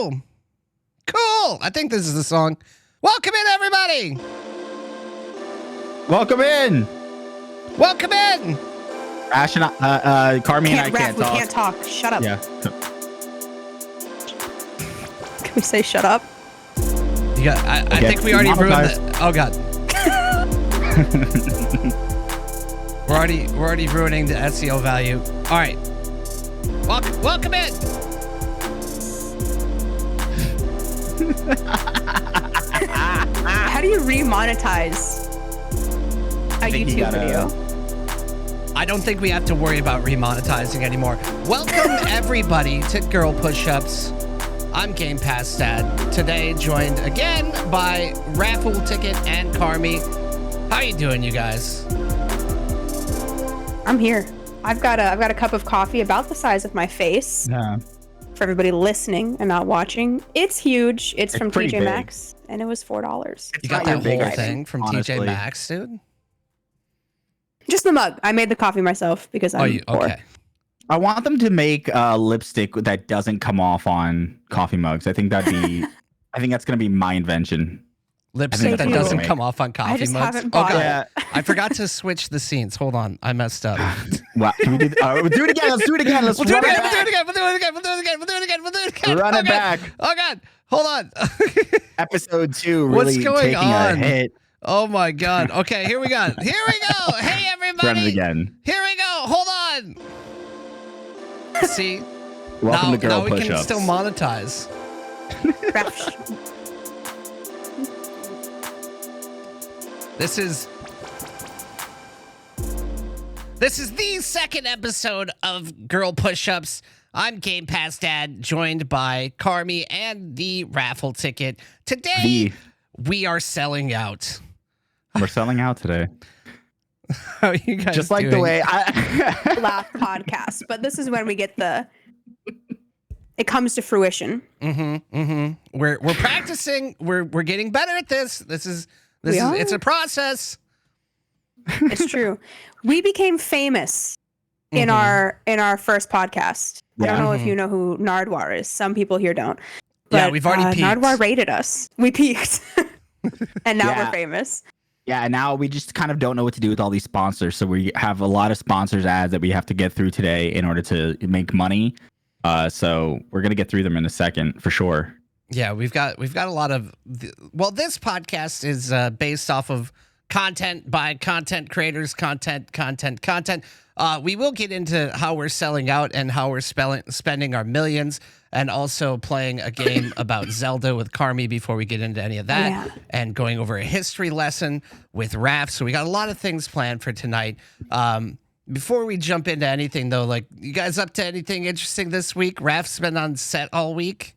Oh, cool. I think this is the song. Welcome in, everybody. Welcome in. Welcome in. Ash and Carmie and I can't talk. We can't talk. Shut up. Yeah. Can we say shut up? You got, I think we already ruined that. Oh, God. We're already ruining the SEO value. All right. Welcome in. How do you remonetize a YouTube video? I don't think we have to worry about remonetizing anymore. Welcome everybody to Girl Push-Ups. I'm GamePassDad. Today joined again by Raffoul Ticket and Carmie. How are you doing, you guys? I'm here. I've got a cup of coffee about the size of my face. Yeah. For everybody listening and not watching, it's huge. It's from pretty TJ big. Maxx, and it was $4. You got that whole thing from TJ Maxx, dude? Just the mug. I made the coffee myself because I'm poor. Okay. I want them to make lipstick that doesn't come off on coffee mugs. I think that'd be. I think that's gonna be my invention. Lipstick that doesn't come off on coffee I just mugs. haven't bought it. Yeah. I forgot to switch the scenes. Hold on, I messed up. Wow. Can we do, we'll do it again. Let's do it again. We'll do it again. Run it back. Oh God, hold on. Episode 2 really What's going taking on? a hit. Oh my God. Okay, here we go. Here we go. Hey everybody. Run it again. Here we go. Hold on. See. Welcome to Girl Now we can Push-Ups. still monetize. This is the second episode of Girl Push-Ups. I'm GamePassDad, joined by Carmie and the Raffoul Ticket. Today, we are selling out. We're selling out today. How are you guys Just like doing? the way I Last podcast, but this is when we get it comes to fruition. We're practicing. We're getting better at this. It's a process. It's true. We became famous in our first podcast. I don't know if you know who Nardwuar is. Some people here don't. But, Yeah, we've already peaked. Nardwuar rated us. We peaked. And now we're famous. Yeah, now we just kind of don't know what to do with all these sponsors. So we have a lot of sponsors ads that we have to get through today in order to make money. So we're gonna get through them in a second for sure. Yeah, we've got a lot of. Well, this podcast is based off of content by content creators, content. We will get into how we're selling out and how we're spending our millions, and also playing a game about Zelda with Carmie before we get into any of that, and going over a history lesson with Raph. So we got a lot of things planned for tonight. Before we jump into anything, though, like, you guys up to anything interesting this week? Raph's been on set all week.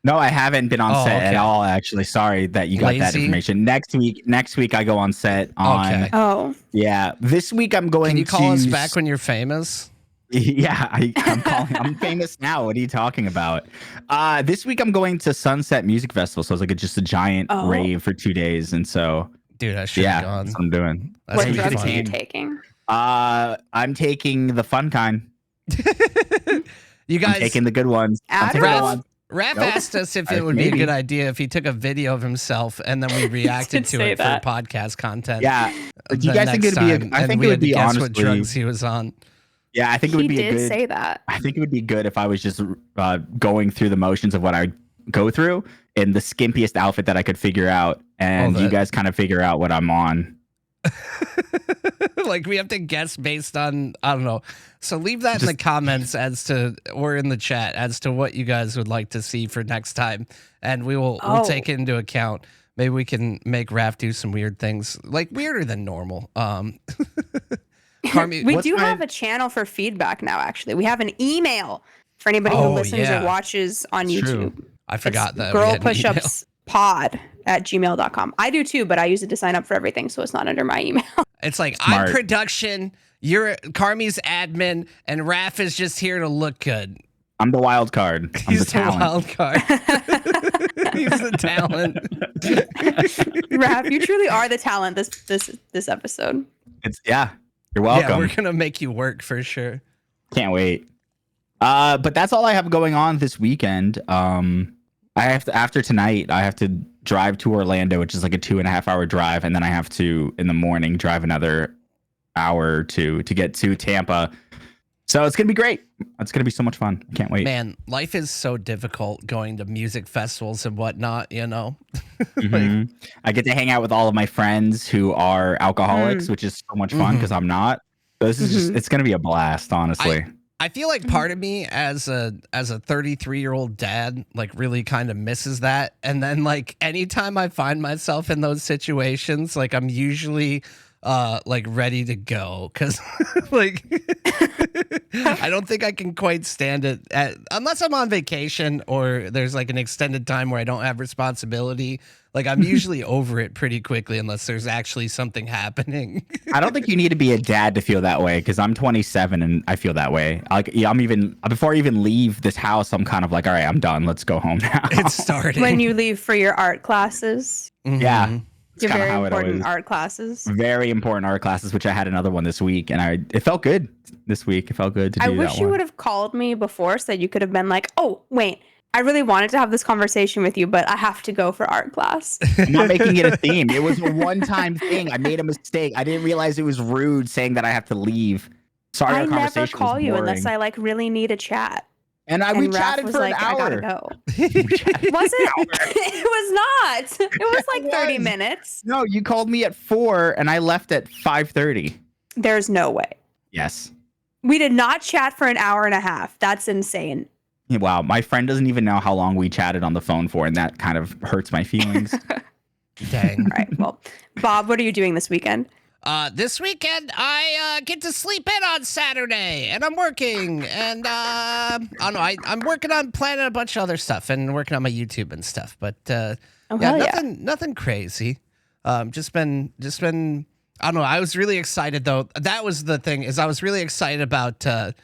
No, I haven't been on set at all. Actually, sorry that you got that information. Next week I go on set on. Okay. Oh. Yeah, this week I'm going. Can you call us back when you're famous? Yeah, I'm calling. I'm famous now. What are you talking about? This week I'm going to Sunset Music Festival, so it's like just a giant rave for 2 days, and so. Dude, I should have gone. That's what I'm doing. What drugs are you taking? I'm taking the fun kind. You guys I'm taking the good ones. Raph asked us if it would be a good idea if he took a video of himself and then we reacted to it for podcast content. Yeah. Do you guys think it'd be? I think it would be honestly. What drugs he was on. Yeah, I think it would be He good. did say that. I think it would be good if I was just going through the motions of what I go through in the skimpiest outfit that I could figure out, and you guys kind of figure out what I'm on. Like, we have to guess based on, I don't know. So leave that in the comments or in the chat as to what you guys would like to see for next time, and we'll take it into account. Maybe we can make Raph do some weird things, like weirder than normal. Carmie, we do have a channel for feedback now. Actually, we have an email for anybody who listens or watches on YouTube. True. I forgot that. Girl Push-Ups pod@gmail.com. I do too, but I use it to sign up for everything, so it's not under my email. It's like, I'm production, you're Carmie's admin, and Raph is just here to look good. I'm the wild card. He's the talent. wild card. He's the talent. Raph, you truly are the talent this episode. You're welcome. Yeah, we're gonna make you work for sure. Can't wait. But that's all I have going on this weekend. after tonight, I have to drive to Orlando, which is like a 2.5-hour drive, and then I have to in the morning drive another hour or two to get to Tampa. So it's gonna be great. It's gonna be so much fun. I can't wait. Man, life is so difficult going to music festivals and whatnot, you know? Mm-hmm. I get to hang out with all of my friends who are alcoholics, which is so much fun because I'm not. So this is just, it's gonna be a blast, honestly. I feel like part of me as a 33-year-old dad, like really kind of misses that. And then like anytime I find myself in those situations, like I'm usually like ready to go because like I don't think I can quite stand it unless I'm on vacation or there's like an extended time where I don't have responsibility. Like I'm usually over it pretty quickly unless there's actually something happening. I don't think you need to be a dad to feel that way because I'm 27 and I feel that way. Like I'm even before I even leave this house, I'm kind of like, all right, I'm done. Let's go home now. It's starting. When you leave for your art classes. Yeah. Your very important art classes. Very important art classes, which I had another one this week, and it felt good this week. It felt good to do that one. I wish you would have called me before so that you could have been like, oh, wait, I really wanted to have this conversation with you, but I have to go for art class. I'm not making it a theme. It was a one-time thing. I made a mistake. I didn't realize it was rude saying that I have to leave. Sorry, our conversation was boring. I never call you unless I like really need a chat. And we chatted for an hour. I gotta go. Was it? It was not. It was like 30 minutes. No, you called me at 4 and I left at 5:30. There's no way. Yes. We did not chat for an hour and a half. That's insane. Wow. My friend doesn't even know how long we chatted on the phone for, and that kind of hurts my feelings. Dang. All right. Well, Bob, what are you doing this weekend? This weekend, I get to sleep in on Saturday, and I'm working, and I don't know, I'm working on planning a bunch of other stuff and working on my YouTube and stuff, but nothing crazy. Just been. I don't know. I was really excited though. That was the thing is I was really excited about the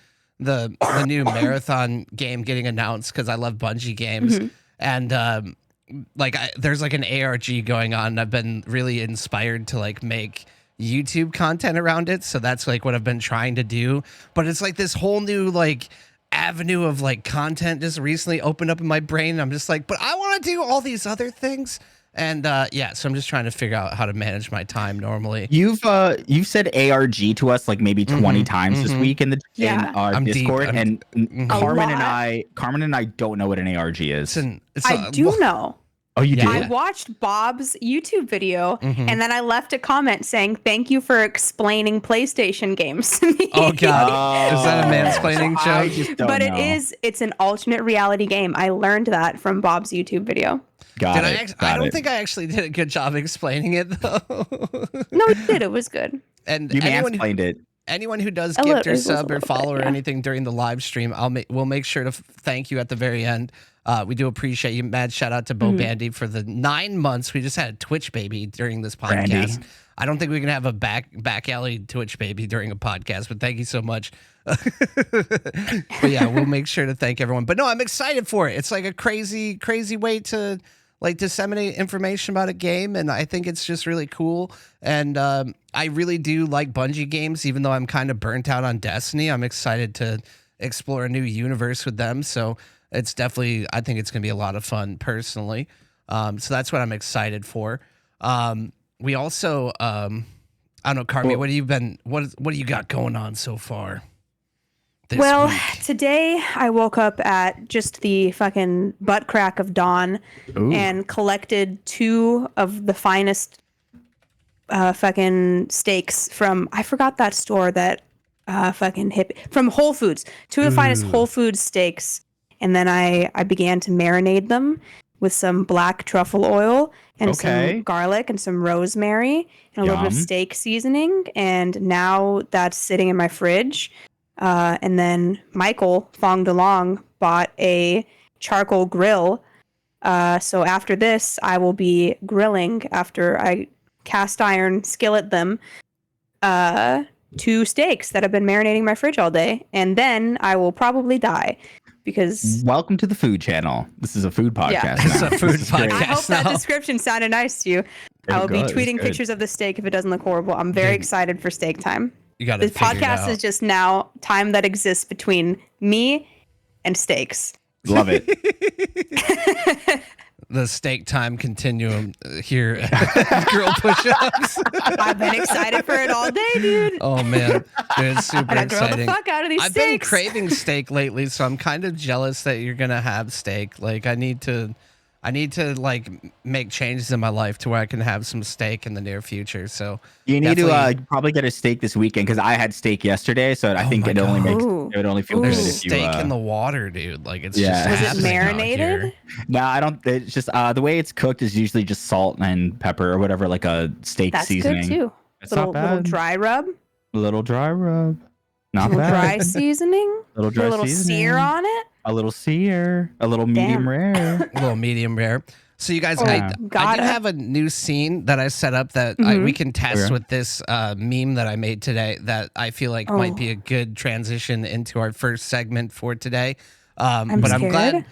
new marathon game getting announced because I love Bungie games, and there's like an ARG going on. And I've been really inspired to like make YouTube content around it, so that's like what I've been trying to do, but it's like this whole new like avenue of like content just recently opened up in my brain, and I'm just like, but I want to do all these other things, and so I'm just trying to figure out how to manage my time normally. You've said ARG to us like maybe 20 times this week in our Discord, and Carmen and I don't know what an ARG is. I do know. Oh, you do? I watched Bob's YouTube video, and then I left a comment saying, thank you for explaining PlayStation games to me. Oh, God. Is that a mansplaining joke? But it's an alternate reality game. I learned that from Bob's YouTube video. I don't think I actually did a good job explaining it, though. No, you did. It was good. And you mansplained it. Anyone who does gift or sub or follow or anything during the live stream, we'll make sure to thank you at the very end. We do appreciate you. Mad shout out to Bo Bandy for the 9 months. We just had a Twitch baby during this podcast. Randy. I don't think we can have a back alley Twitch baby during a podcast, but thank you so much. But yeah, we'll make sure to thank everyone. But no, I'm excited for it. It's like a crazy way to like disseminate information about a game, and I think it's just really cool. And I really do like Bungie games, even though I'm kind of burnt out on Destiny. I'm excited to explore a new universe with them. So it's definitely, I think it's going to be a lot of fun personally. So that's what I'm excited for. We also, I don't know, Carmie, what do you got going on so far? Well, today I woke up at just the fucking butt crack of dawn and collected 2 of the finest fucking steaks from, I forgot that store that fucking from Whole Foods. 2 of the finest Whole Foods steaks. And then I began to marinate them with some black truffle oil and some garlic and some rosemary and a little bit of steak seasoning. And now that's sitting in my fridge. And then Michael Fong DeLong bought a charcoal grill. So after this, I will be grilling after I cast iron skillet them 2 steaks that have been marinating my fridge all day. And then I will probably die. Because welcome to the food channel. This is a food podcast. Yeah. It's a food podcast. I hope that description sounded nice to you. I will be tweeting pictures of the steak if it doesn't look horrible. I'm very excited for steak time. You got this podcast is just now time that exists between me and steaks. Love it. the steak time continuum here at Girl Push-Ups. I've been excited for it all day, dude. Oh man, dude, it's super And I grill the exciting. fuck out of these I've been steaks. craving steak lately, so I'm kind of jealous that you're gonna have steak. Like I need to like make changes in my life to where I can have some steak in the near future. So You need definitely- to probably get a steak this weekend because I had steak yesterday, so I Oh think my it only God. makes Ooh. it would only feel Ooh. good there's if you. steak in the water, dude. Like it's Yeah. just Was it happening out marinated? here. No, I don't. It's just the way it's cooked is usually just salt and pepper or whatever, like a steak That's seasoning. good too. It's Little not bad. dry rub, A little dry rub. Not little bad. dry seasoning, little dry a little seasoning. sear on it. A little sear. A little medium Damn. rare. A little medium rare. So you guys, Oh, I got do it. have a new scene that I set up that we can test Okay. with this meme that I made today that I feel like Oh. might be a good transition into our first segment for today. I'm But I'm scared.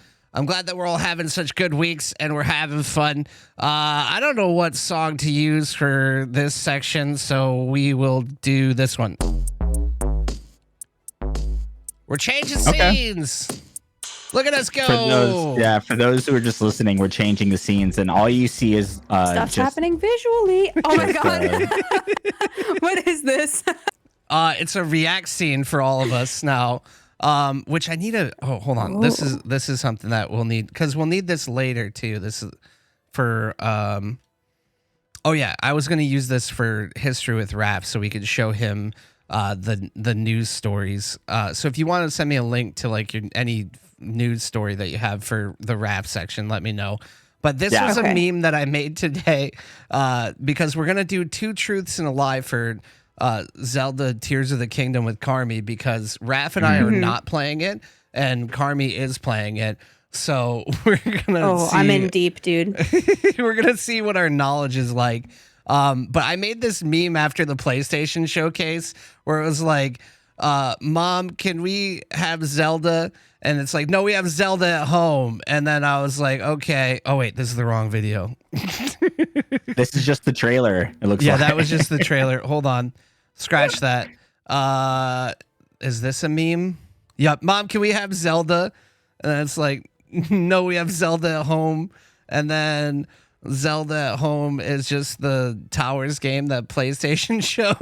glad that we're all having such good weeks and we're having fun. I don't know what song to use for this section, so we will do this one. We're changing Okay. scenes. Look at us go. For those who are just listening, we're changing the scenes, and all you see is Stuff's just happening visually. Oh my just, god. What is this? It's a react scene for all of us now. Which I need to. Oh, hold on. This is something that we'll need because we'll need this later too. This is for. Oh yeah, I was gonna use this for History with Raph so we could show him the news stories. So if you want to send me a link to like any news story that you have for the rap section, let me know. But this was a meme that I made today because we're gonna do 2 truths and a lie for Zelda Tears of the Kingdom with Carmie because Raph and I are not playing it and Carmie is playing it. So we're gonna see, I'm in deep, dude. we're gonna see what our knowledge is like. But I made this meme after the PlayStation showcase where it was like, Mom, can we have Zelda? And it's like, no, we have Zelda at home. And then I was like, okay. Oh wait, this is the wrong video. this is just the trailer. It looks Yeah, like. that was just the trailer. Hold on. Scratch that. Is this a meme? Yep. Mom, can we have Zelda? And then it's like, no, we have Zelda at home. And then Zelda at home is just the Towers game that PlayStation showed.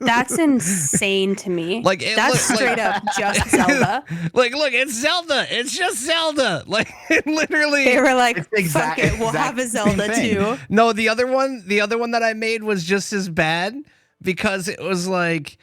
That's insane to me. Like, it that's looks straight like- up just Zelda. Like, look, it's Zelda. It's just Zelda. Like, it literally. They were like, It's fuck it, we'll have a Zelda same thing. too. No, the other one that I made was just as bad because it was like,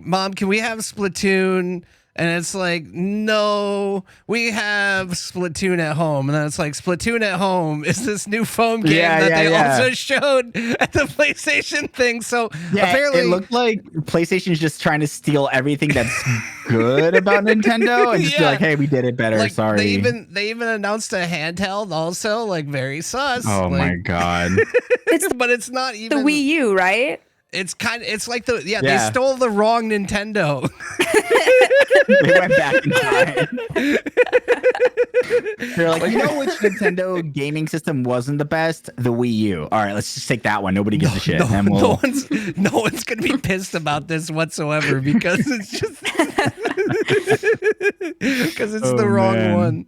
Mom, can we have Splatoon? And it's like, no, we have Splatoon at home. And then it's like, Splatoon at home is this new foam game that they also showed at the PlayStation thing. So apparently it looked like PlayStation's just trying to steal everything that's good about Nintendo and just be Yeah. like, hey, we did it better. like, Sorry. they even announced a handheld also, like very sus. Oh like, my god. but it's not The even Wii U, right? It's like they Yeah. stole the wrong Nintendo. They went back in time. They're like, you know which Nintendo gaming system wasn't the best? The Wii U. All right, let's just take that one. Nobody gives a shit. and No we'll... one's gonna be pissed about this whatsoever because it's just because it's Oh, the wrong man. one.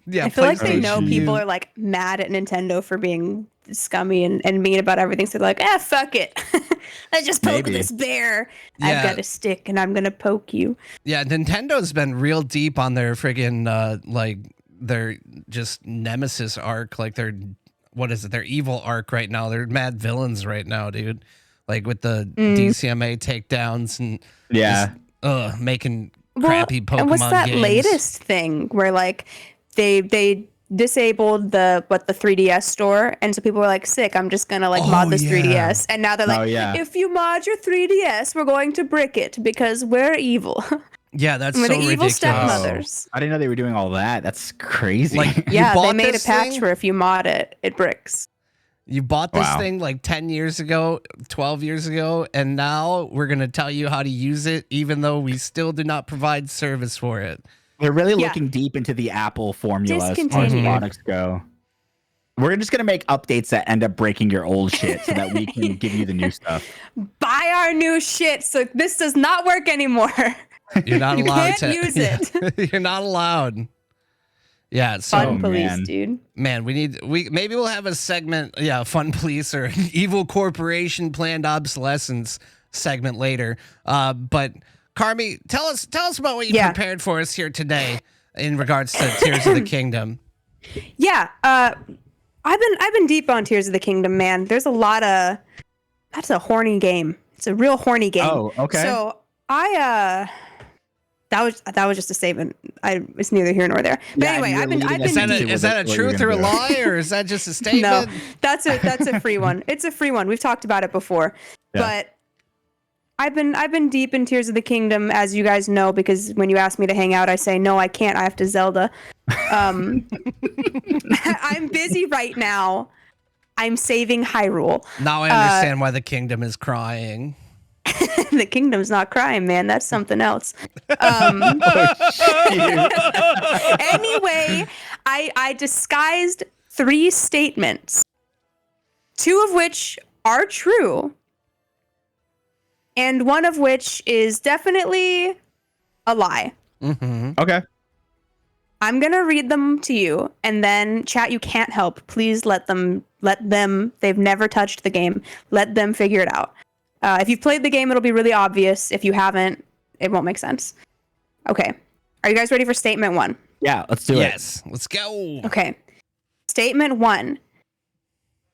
Yeah, I feel like they know PlayStation. people are like mad at Nintendo for being scummy and mean about everything. So they're like, fuck it. Let's just poke Maybe. this bear. Yeah. I've got a stick and I'm going to poke you. Yeah, Nintendo's been real deep on their friggin' like their just nemesis arc, like their their evil arc right now. They're mad villains right now, dude. Like with the DCMA takedowns and Yeah. just, making crappy Pokemon and what's that games. latest thing where like they disabled the 3DS store, and so people were like, sick, I'm just gonna mod this yeah. 3DS, and now they're like, Oh, yeah. if you mod your 3DS, we're going to brick it because we're evil. Yeah, that's We're so the evil ridiculous. stepmothers. I didn't know they were doing all that. That's crazy. Like, Yeah, you they bought made a this patch thing? where if you mod it, it bricks. You bought this Wow. thing like 10 years ago, 12 years ago, and now we're going to tell you how to use it, even though we still do not provide service for it. They're really Yeah. looking deep into the Apple formula as far as Discontinued. products go. We're just going to make updates that end up breaking your old shit so that we can give you the new stuff. Buy our new shit, so this does not work anymore. You're not You allowed can't to use it. You're not allowed. Yeah, so Fun police, man. dude. man, maybe we'll have a segment, fun police or evil corporation planned obsolescence segment later. But Carmie, tell us about what you Yeah. prepared for us here today in regards to Tears of the Kingdom. Yeah, I've been deep on Tears of the Kingdom, man. There's a lot of that's a horny game. It's a real horny game. Oh, okay. So that was just a statement. It's neither here nor there. But Yeah, anyway, you were I've been leading us Is that into a, is what that a you're truth gonna or a do. lie, or is that just a statement? no, that's a free one. It's a free one. We've talked about it before. Yeah. But I've been deep in Tears of the Kingdom, as you guys know, because when you ask me to hang out, I say no, I can't. I have to Zelda. I'm busy right now. I'm saving Hyrule. Now I understand why the kingdom is crying. The kingdom's not crying, man. That's something else. Anyway, I disguised 3 statements, 2 of which are true, and 1 of which is definitely a lie. Mm-hmm. Okay. I'm gonna read them to you, and then chat. You can't help. Please let them. They've never touched the game. Let them figure it out. If you've played the game, it'll be really obvious. If you haven't, it won't make sense. Okay. Are you guys ready for statement 1? Yeah, let's do it. Yes, let's go. Okay. Statement 1.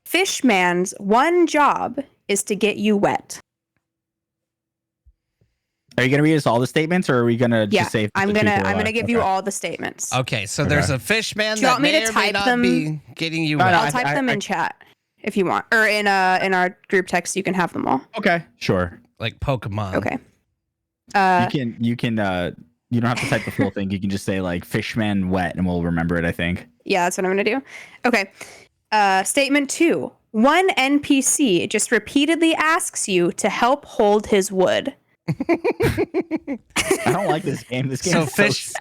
Fishman's one job is to get you wet. Are you gonna read us all the statements, or are we gonna Yeah, just say? I'm gonna give you all the statements. Okay, so there's a fish man Do you that want me may to or may type not them? be getting you No, wet. no, I'll type them in chat if you want, or in our group text. You can have them all. Okay, sure. Like Pokemon. Okay. You can. You don't have to type the full thing. You can just say like "fishman wet" and we'll remember it. I think. Yeah, that's what I'm gonna do. Okay. Statement 2. One NPC just repeatedly asks you to help hold his wood. I don't like this game. This game So is fish-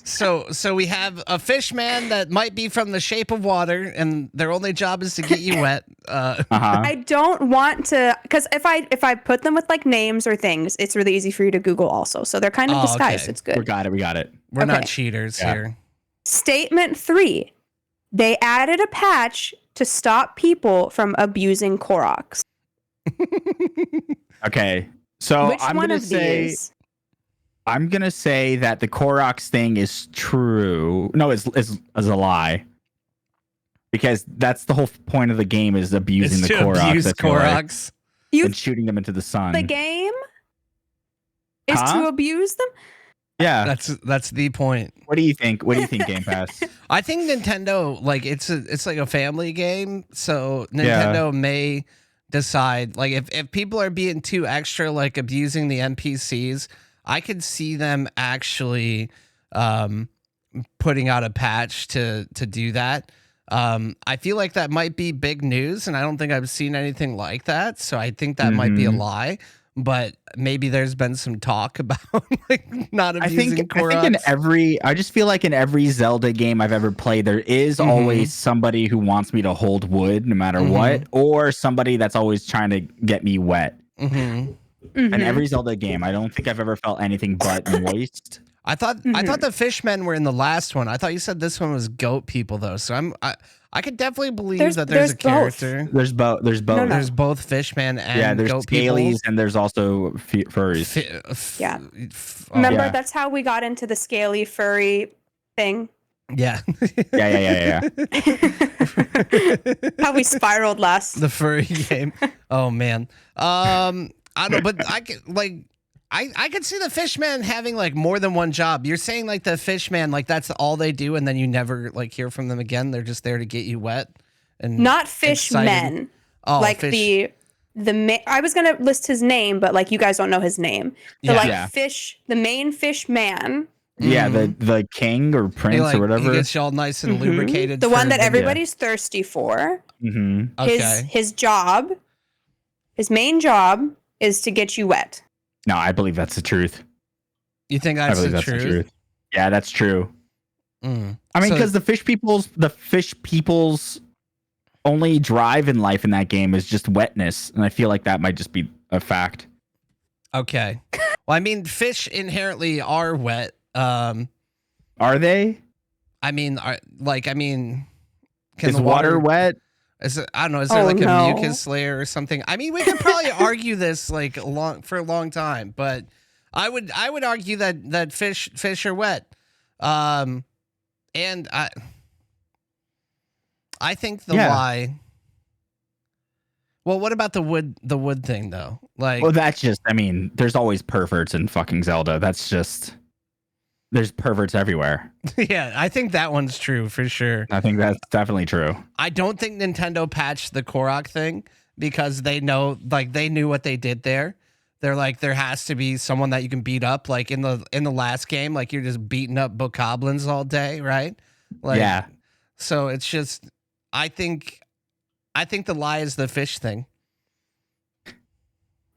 so sus. So we have a fish man that might be from the shape of water, and their only job is to get you wet. I don't want to, because if I put them with like names or things, it's really easy for you to Google also. So they're kind of Oh, disguised. okay. It's good. We got it. We're not Okay. cheaters Yeah. here. Statement 3. They added a patch to stop people from abusing Koroks. Okay. So Which I'm one gonna of say these? I'm gonna say that the Koroks thing is true. No, is a lie. Because that's the whole point of the game is abusing It's the to Koroks. abuse I feel like, Koroks. You and shooting them into the sun. the game is Huh? to abuse them? Yeah. That's the point. What do you think? What do you think, Game Pass? I think Nintendo, like it's like a family game, so Nintendo may decide, like if people are being too extra, like abusing the NPCs, I could see them actually putting out a patch to do that. I feel like that might be big news, and I don't think I've seen anything like that, so I think that might be a lie. But maybe there's been some talk about like not abusing Koroks. I just feel like in every Zelda game I've ever played, there is always somebody who wants me to hold wood no matter what, or somebody that's always trying to get me wet. In every Zelda game, I don't think I've ever felt anything but moist. I thought the fishmen were in the last one. I thought you said this one was goat people though. So I could definitely believe that there's a both. character. There's both. There's both. No. There's both fishmen and there's goat scalies people. and there's also furries. Yeah. Oh, Remember, Yeah. that's how we got into the scaly furry thing. yeah. Yeah. How we spiraled last. The furry game. Oh man. I don't know, but I could I could see the fishman having like more than one job. You're saying like the fishman, like that's all they do, and then you never like hear from them again. They're just there to get you wet and Not fishmen. excited. Oh, Like fish. I was gonna list his name, but like you guys don't know his name. The Yeah. like Yeah. the main fish man, Yeah, the king or He, prince like, or whatever. He gets you all nice and lubricated. the one that for everybody's thirsty for. Okay. His job, his main job is to get you wet. No, I believe that's the truth. You think I that's believe the that's truth? the truth. Yeah, that's true. Mm. I mean, So- because the fish people's only drive in life in that game is just wetness, and I feel like that might just be a fact. Okay. Well, I mean, fish inherently are wet. Are they? I mean, can Is the water wet? Is it, I don't know. Is there Oh, like a no. mucus layer or something? I mean, we could probably argue this like for a long time, but I would argue that fish are wet. And I think the lie. Well, what about the wood thing though? Like, Well, that's just. I mean, there's always perverts in fucking Zelda. That's just. There's perverts everywhere. yeah, I think that one's true for sure. I think that's definitely true. I don't think Nintendo patched the Korok thing because they know, like, they knew what they did there. They're like, there has to be someone that you can beat up, like in the last game, like you're just beating up bokoblins all day, right? Like, Yeah. So it's just, I think the lie is the fish thing.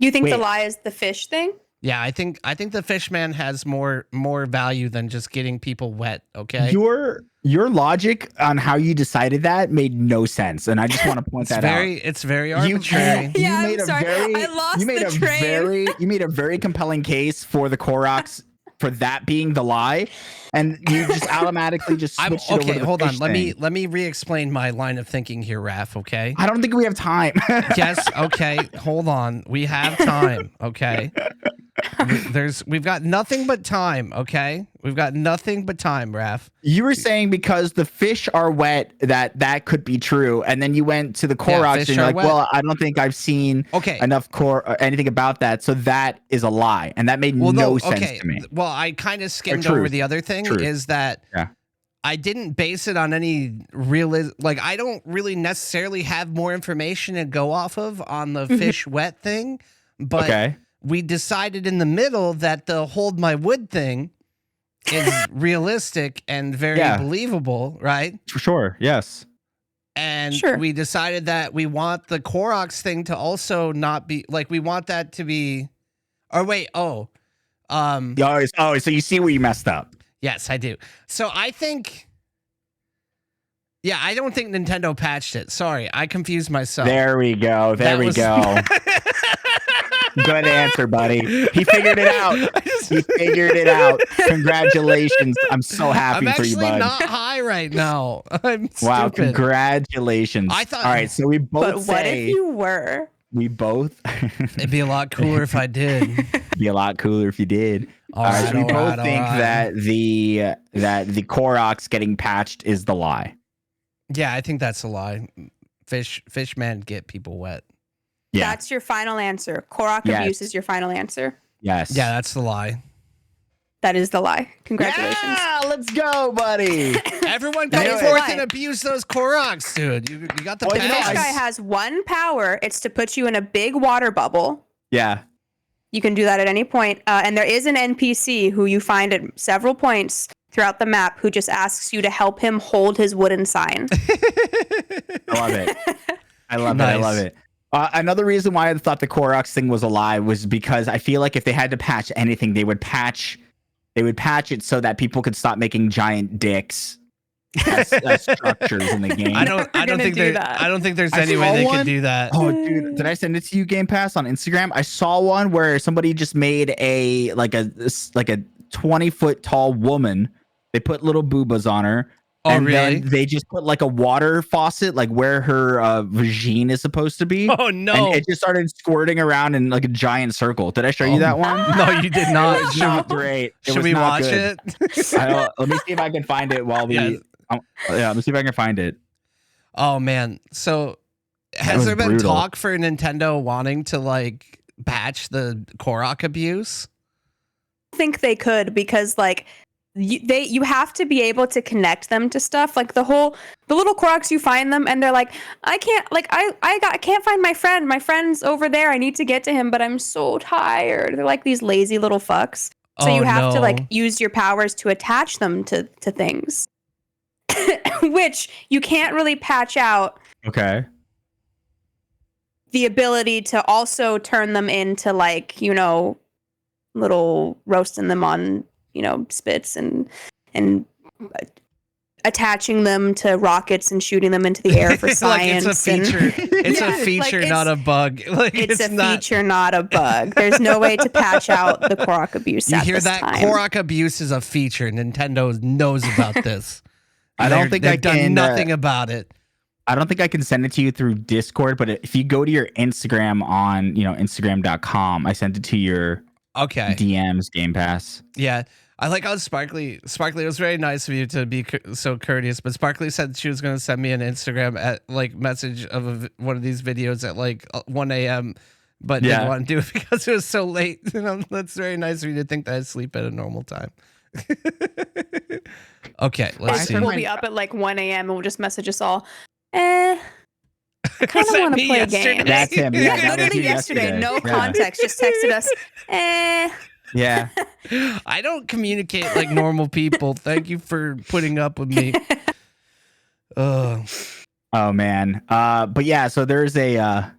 You think the Wait. lie is the fish thing? Yeah, I think the fish man has more value than just getting people wet. Okay, Your logic on how you decided that made no sense, and I just want to point that out. it's very arbitrary. Yeah, made I'm sorry. I lost the train. You made a very compelling case for the Koroks for that being the lie, and you just automatically just switched it over to the hold on. fish Let thing. me re-explain my line of thinking here, Raph. Okay. I don't think we have time. Yes. Okay. Hold on. We have time. Okay. We've got nothing but time. Okay. We've got nothing but time, Raph. You were saying because the fish are wet that could be true, and then you went to the Koroks fish and you're are like, wet. well, I don't think I've seen enough anything about that, so that is a lie, and that made no sense to me. Well, I kind of skimmed truth. over the other thing. Truth. Is that I didn't base it on any like I don't really necessarily have more information to go off of on the fish wet thing, but we decided in the middle that the hold my wood thing is realistic and very believable, right? For sure, yes. And we decided that we want the Koroks thing to also not be like we want that to be. Or wait, so you see where you messed up. Yes, I do. So I think. Yeah, I don't think Nintendo patched it. Sorry, I confused myself. There we go. Go. Good answer, buddy. He figured it out. Congratulations. I'm so happy for you, bud. I'm actually not high right now. I'm stupid. Wow, congratulations. I thought. All right, so we both But what if you were? We both. It'd be a lot cooler if I did. Be a lot cooler if you did. All right, so we both think that the Koroks getting patched is the lie. Yeah, I think that's a lie. Fish men get people wet. Yeah. That's your final answer. Korok abuse is your final answer. Yes. Yeah, that's the lie. That is the lie. Congratulations. Yeah, let's go, buddy. Everyone go forth and abuse those Koroks, dude. You got the pass. This guy has one power. It's to put you in a big water bubble. Yeah. You can do that at any point. And there is an NPC who you find at several points throughout the map who just asks you to help him hold his wooden sign. I love it. I love it. Another reason why I thought the Koroks thing was a lie was because I feel like if they had to patch anything, they would patch it so that people could stop making giant dicks as structures in the game. I don't think there's any way they could do that. Oh, dude, did I send it to you, Game Pass, on Instagram? I saw one where somebody just made a 20-foot tall woman. They put little boobas on her. Oh, and really? Then they just put like a water faucet, like where her vagine is supposed to be. Oh, no. And it just started squirting around in like a giant circle. Did I show you that one? No, you did not. It's not great. Should we watch it? Let me see if I can find it while we... let me see if I can find it. Oh, man. So has there been talk for Nintendo wanting to like patch the Korok abuse? I think they could because like... You have to be able to connect them to stuff like the little Koroks. You find them and they're like, I can't find my friend. My friend's over there. I need to get to him, but I'm so tired. They're like these lazy little fucks. So you have to like use your powers to attach them to things, which you can't really patch out. Okay. The ability to also turn them into like, little roasting them on, spits and attaching them to rockets and shooting them into the air for science. Like it's a feature. It's a feature, not a bug. Like it's a feature, not a bug. There's no way to patch out the Korok abuse. You hear that? Korok abuse is a feature. Nintendo knows about this. I don't think I They've done can. nothing about it. I don't think I can send it to you through Discord, but if you go to your Instagram on, Instagram.com, I sent it to your Okay. DMs, Game Pass. Yeah. I like how Sparkly, it was very nice of you to be so courteous, but Sparkly said she was going to send me an Instagram message of one of these videos at 1 a.m., but didn't want to do it because it was so late. That's very nice of you to think that I sleep at a normal time. Okay, let's see. We'll be up at 1 a.m. and we'll just message us all. I kind of want to play a game. That's him. Yeah, that was literally you yesterday. No context. Just texted us. Yeah. I don't communicate like normal people. Thank you for putting up with me. Oh man. But yeah, so there's a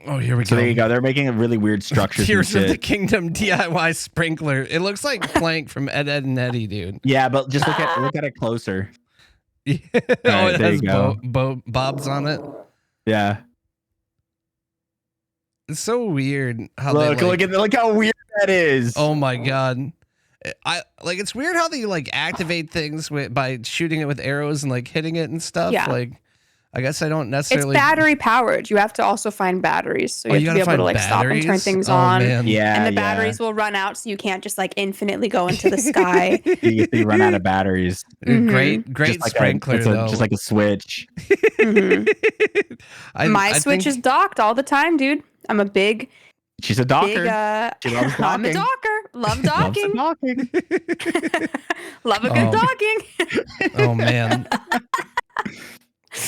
oh, here we go. So there you go. They're making a really weird structure. Tears of the Kingdom DIY sprinkler. It looks like Plank from Ed, Edd and Eddy, dude. Yeah, but just look at it closer. Yeah. Right, it has bobs on it. Yeah. It's so weird how look how weird that is. Oh my god. It's weird how they activate things by shooting it with arrows and hitting it and stuff. Yeah. I guess I don't necessarily. It's battery powered. You have to also find batteries, so you have to be able to stop and turn things on. Man. Yeah, and the batteries will run out, so you can't just infinitely go into the sky. you run out of batteries. Mm-hmm. Great sprinkler though. Just like a switch. Mm-hmm. My switch is docked all the time, dude. I'm a big. She's a docker. She loves docking. I'm a docker. Love docking. Love a good docking. Oh man.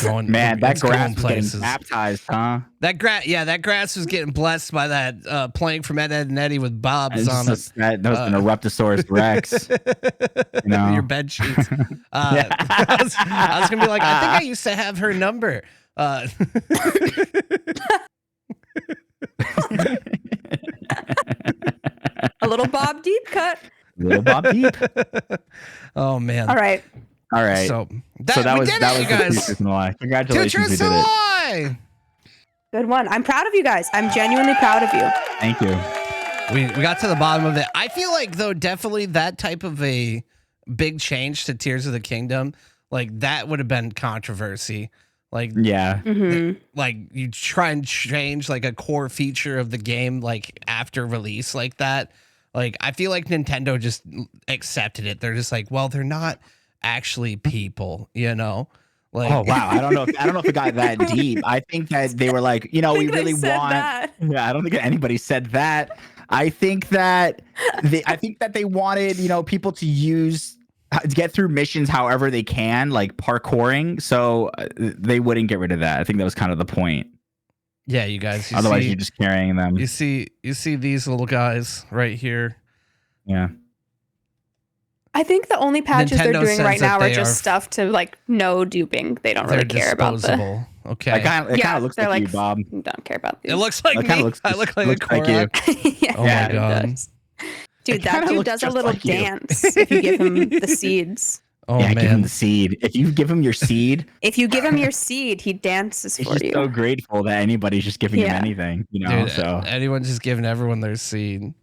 That grass was getting baptized, huh? That grass was getting blessed by that Plank from Ed, Edd and Eddy with bobs on it. That was an Eruptosaurus Rex. Your bed sheets. I was gonna be like, I think I used to have her number. A little Bob Deep cut. Little Bob Deep. Oh man. All right. So that was you guys. Congratulations, we did it. Good one. I'm proud of you guys. I'm genuinely proud of you. Thank you. We got to the bottom of it. I feel like though definitely that type of a big change to Tears of the Kingdom, that would have been controversy. Yeah. Mm-hmm. You try and change a core feature of the game after release like that. I feel like Nintendo just accepted it. They're just well, they're not actually people, oh wow, I don't know if it got that deep. I think that they were we really want that. Yeah, I don't think anybody said that. I think that they wanted people to get through missions however they can, parkouring, so they wouldn't get rid of that. I think that was kind of the point. Yeah, you guys, otherwise you're just carrying them. You see these little guys right here. Yeah. I think the only patches Nintendo they're doing right now are just are stuff to no duping. They don't really care about the. Okay. It kind of looks like you, Bob. Don't care about these. It looks like me. I look like a Korok. Yeah. Oh my god. Dude, that dude does a little dance if you give him the seeds. Oh yeah, man, give him the seed. If you give him your seed, he dances for you. He's just so grateful that anybody's just giving him anything, Dude, so anyone's just giving everyone their seed.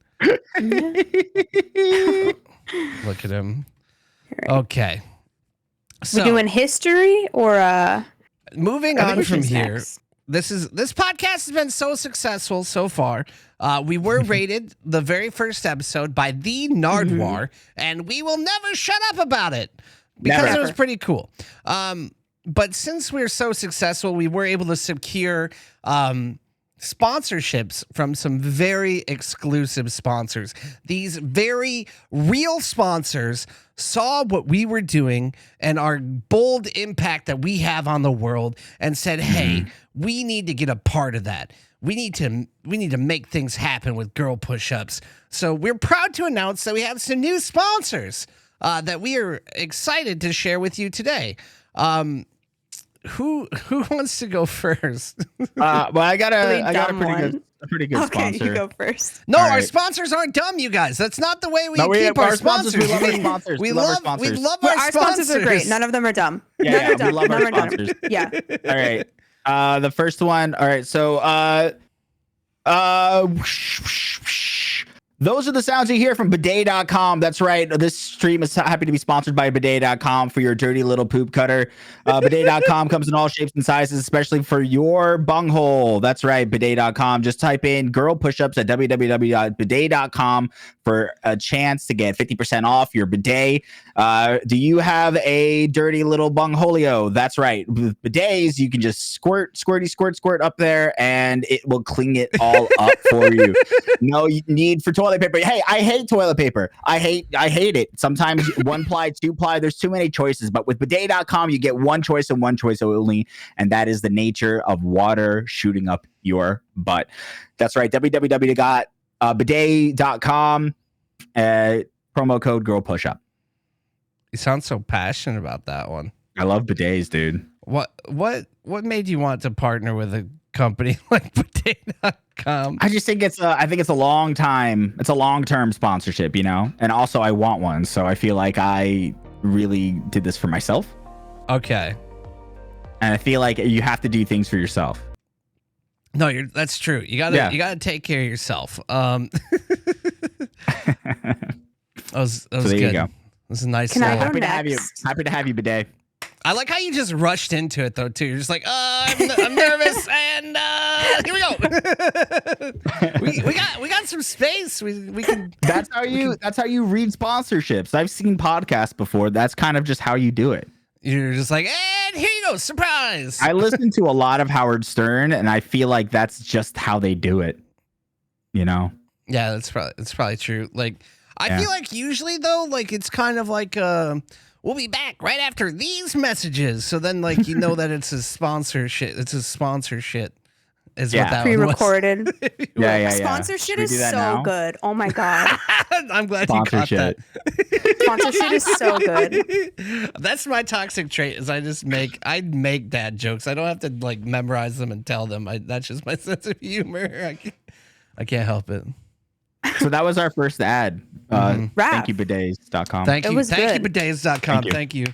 Look at him. Right. Okay. So we're doing history or moving on from here. Next? This podcast has been so successful so far. We were rated the very first episode by the Nardwuar, and we will never shut up about it because it was pretty cool. But since we're so successful, we were able to secure sponsorships from some very exclusive sponsors. These very real sponsors saw what we were doing and our bold impact that we have on the world and said, hey, we need to get a part of that. We need to make things happen with girl push-ups. So we're proud to announce that we have some new sponsors that we are excited to share with you today. Who wants to go first? Well, I got a pretty good sponsor. Okay, you go first. No, our sponsors aren't dumb, you guys. That's not the way we keep our sponsors. We love our sponsors. We love our sponsors. Our sponsors are great. None of them are dumb. Yeah, we love our sponsors. Yeah. All right. The first one. All right. So, Those are the sounds you hear from bidet.com. That's right. This stream is happy to be sponsored by bidet.com for your dirty little poop cutter. Bidet.com comes in all shapes and sizes, especially for your bunghole. That's right. Bidet.com. Just type in girl pushups at www.bidet.com for a chance to get 50% off your bidet. Do you have a dirty little bungholio? That's right. With bidets, you can just squirt up there and it will clean it all up for you. No need for toilet paper. Hey, I hate toilet paper. I hate it. Sometimes 1-ply, 2-ply, there's too many choices. But with bidet.com, you get one choice and one choice only, and that is the nature of water shooting up your butt. That's right. www.bidet.com. Promo code girl pushup. You sound so passionate about that one. I love bidets, dude. What made you want to partner with a company like bidet.com? I just think it's a long-term sponsorship, you know? And also I want one, so I feel like I really did this for myself. Okay. And I feel like you have to do things for yourself. No, that's true. You gotta take care of yourself. That was so there good. you go. It was a nice. Can I go Happy to have you. next? Happy to have you, bidet. I like how you just rushed into it though too. You're just like, I'm nervous, and here we go. we got some space. We can. That's how you read sponsorships. I've seen podcasts before. That's kind of just how you do it. You're just like, and here you go, surprise. I listen to a lot of Howard Stern, and I feel like that's just how they do it. You know? Yeah, that's probably true. Like, I feel like usually though, like it's kind of like we'll be back right after these messages. So then, like, you know that it's a sponsorship. It's a sponsorship. Is what that Pre-recorded. was. Yeah. Sponsorship Should we is do that so now? good. Oh my god. I'm glad you caught that. Sponsorship is so good. That's my toxic trait. Is I make dad jokes. I don't have to like memorize them and tell them. That's just my sense of humor. I can't help it. So that was our first ad. Thank you, bidets.com. Thank It you. was Thank good. you, bidets.com. Thank you.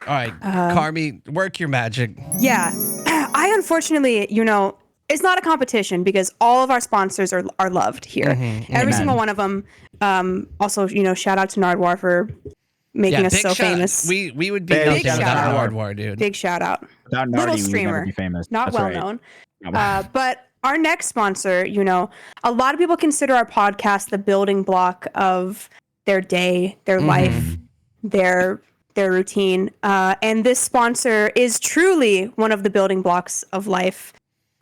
All right, Carmie, work your magic. Yeah. I unfortunately, it's not a competition because all of our sponsors are loved here. Every Amen. single one of them. Also, shout out to Nardwuar for making us big so shout- famous. We would be Big nothing shout without out. Nardwuar, dude. Big shout out. Without Little Nardi, we would streamer. never be famous. Not That's well right. known. But our next sponsor, a lot of people consider our podcast the building block of their day, their life, their routine. And this sponsor is truly one of the building blocks of life.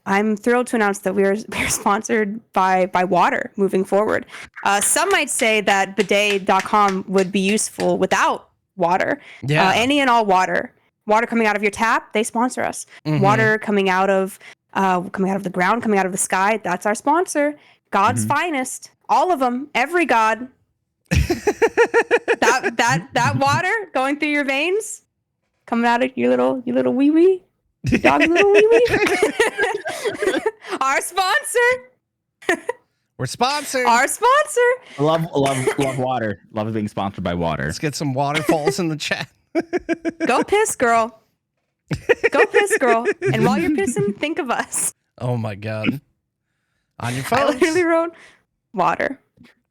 I'm thrilled to announce that we're sponsored by water moving forward. Some might say that bidet.com would be useful without water. Yeah. Any and all water. Water coming out of your tap, they sponsor us. Water coming out of the ground, coming out of the sky, that's our sponsor. God's finest. All of them. Every God. that water going through your veins, coming out of your little wee wee. Dog's little wee wee. Our sponsor. We're sponsored. Our sponsor. Love water. Love being sponsored by water. Let's get some waterfalls in the chat. Go piss, girl. Go piss, girl. And while you're pissing, think of us. Oh my god. On your I phone. literally wrote water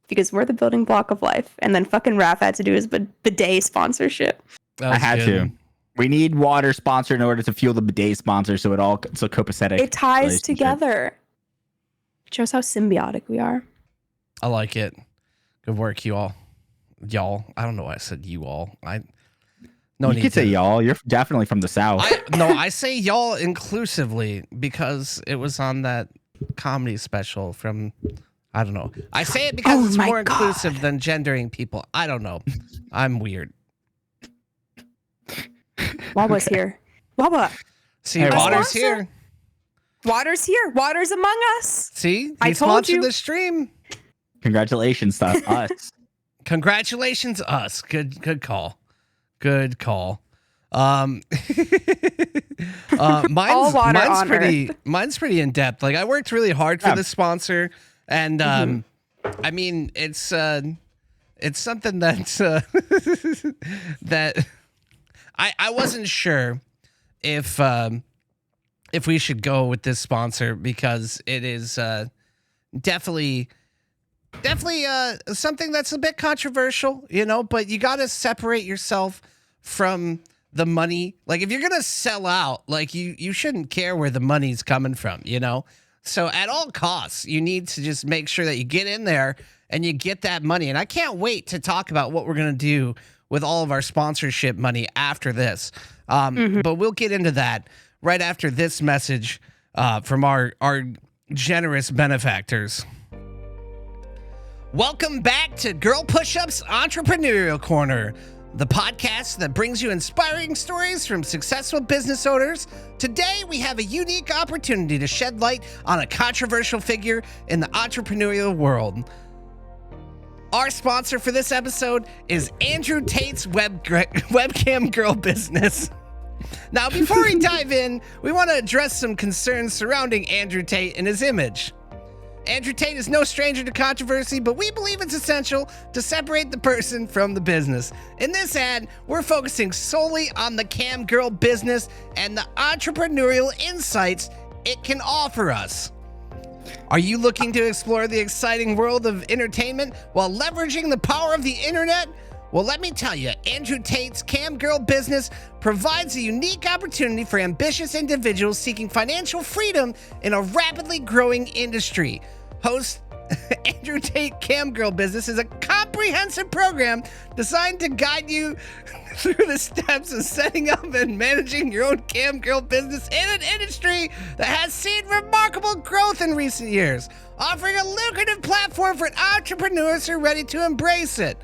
because we're the building block of life. And then fucking Raph had to do his bidet sponsorship. I had to. We need water sponsor in order to fuel the bidet sponsor, so copacetic. It ties relationship. together. It shows how symbiotic we are. I like it. Good work, you all. Y'all. I don't know why I said you all. You could say y'all. You're definitely from the South. I say y'all inclusively because it was on that comedy special from, I don't know. I say it because it's my more God. inclusive than gendering people. I don't know. I'm weird. Waba's here. Waba. See, Hey, Water's sponsor? here. Water's here. Water's among us. See, he I told sponsored you. the stream. Congratulations to us. Congratulations, us. Good call. Good call. Mine's water on mine's pretty in depth. Like I worked really hard for this sponsor, and I mean it's something that's that I wasn't sure if we should go with this sponsor because it is definitely definitely something that's a bit controversial, but you got to separate yourself from the money. Like if you're going to sell out, like you shouldn't care where the money's coming from, So at all costs, you need to just make sure that you get in there and you get that money. And I can't wait to talk about what we're going to do with all of our sponsorship money after this. But we'll get into that right after this message from our generous benefactors. Welcome back to Girl Push-Up's Entrepreneurial Corner, the podcast that brings you inspiring stories from successful business owners. Today, we have a unique opportunity to shed light on a controversial figure in the entrepreneurial world. Our sponsor for this episode is Andrew Tate's webcam girl business. Now, before we dive in, we want to address some concerns surrounding Andrew Tate and his image. Andrew Tate is no stranger to controversy, but we believe it's essential to separate the person from the business. In this ad, we're focusing solely on the cam girl business and the entrepreneurial insights it can offer us. Are you looking to explore the exciting world of entertainment while leveraging the power of the internet? Well, let me tell you, Andrew Tate's Cam Girl business provides a unique opportunity for ambitious individuals seeking financial freedom in a rapidly growing industry. Host Andrew Tate Cam Girl business is a comprehensive program designed to guide you through the steps of setting up and managing your own cam girl business in an industry that has seen remarkable growth in recent years, offering a lucrative platform for entrepreneurs who are ready to embrace it.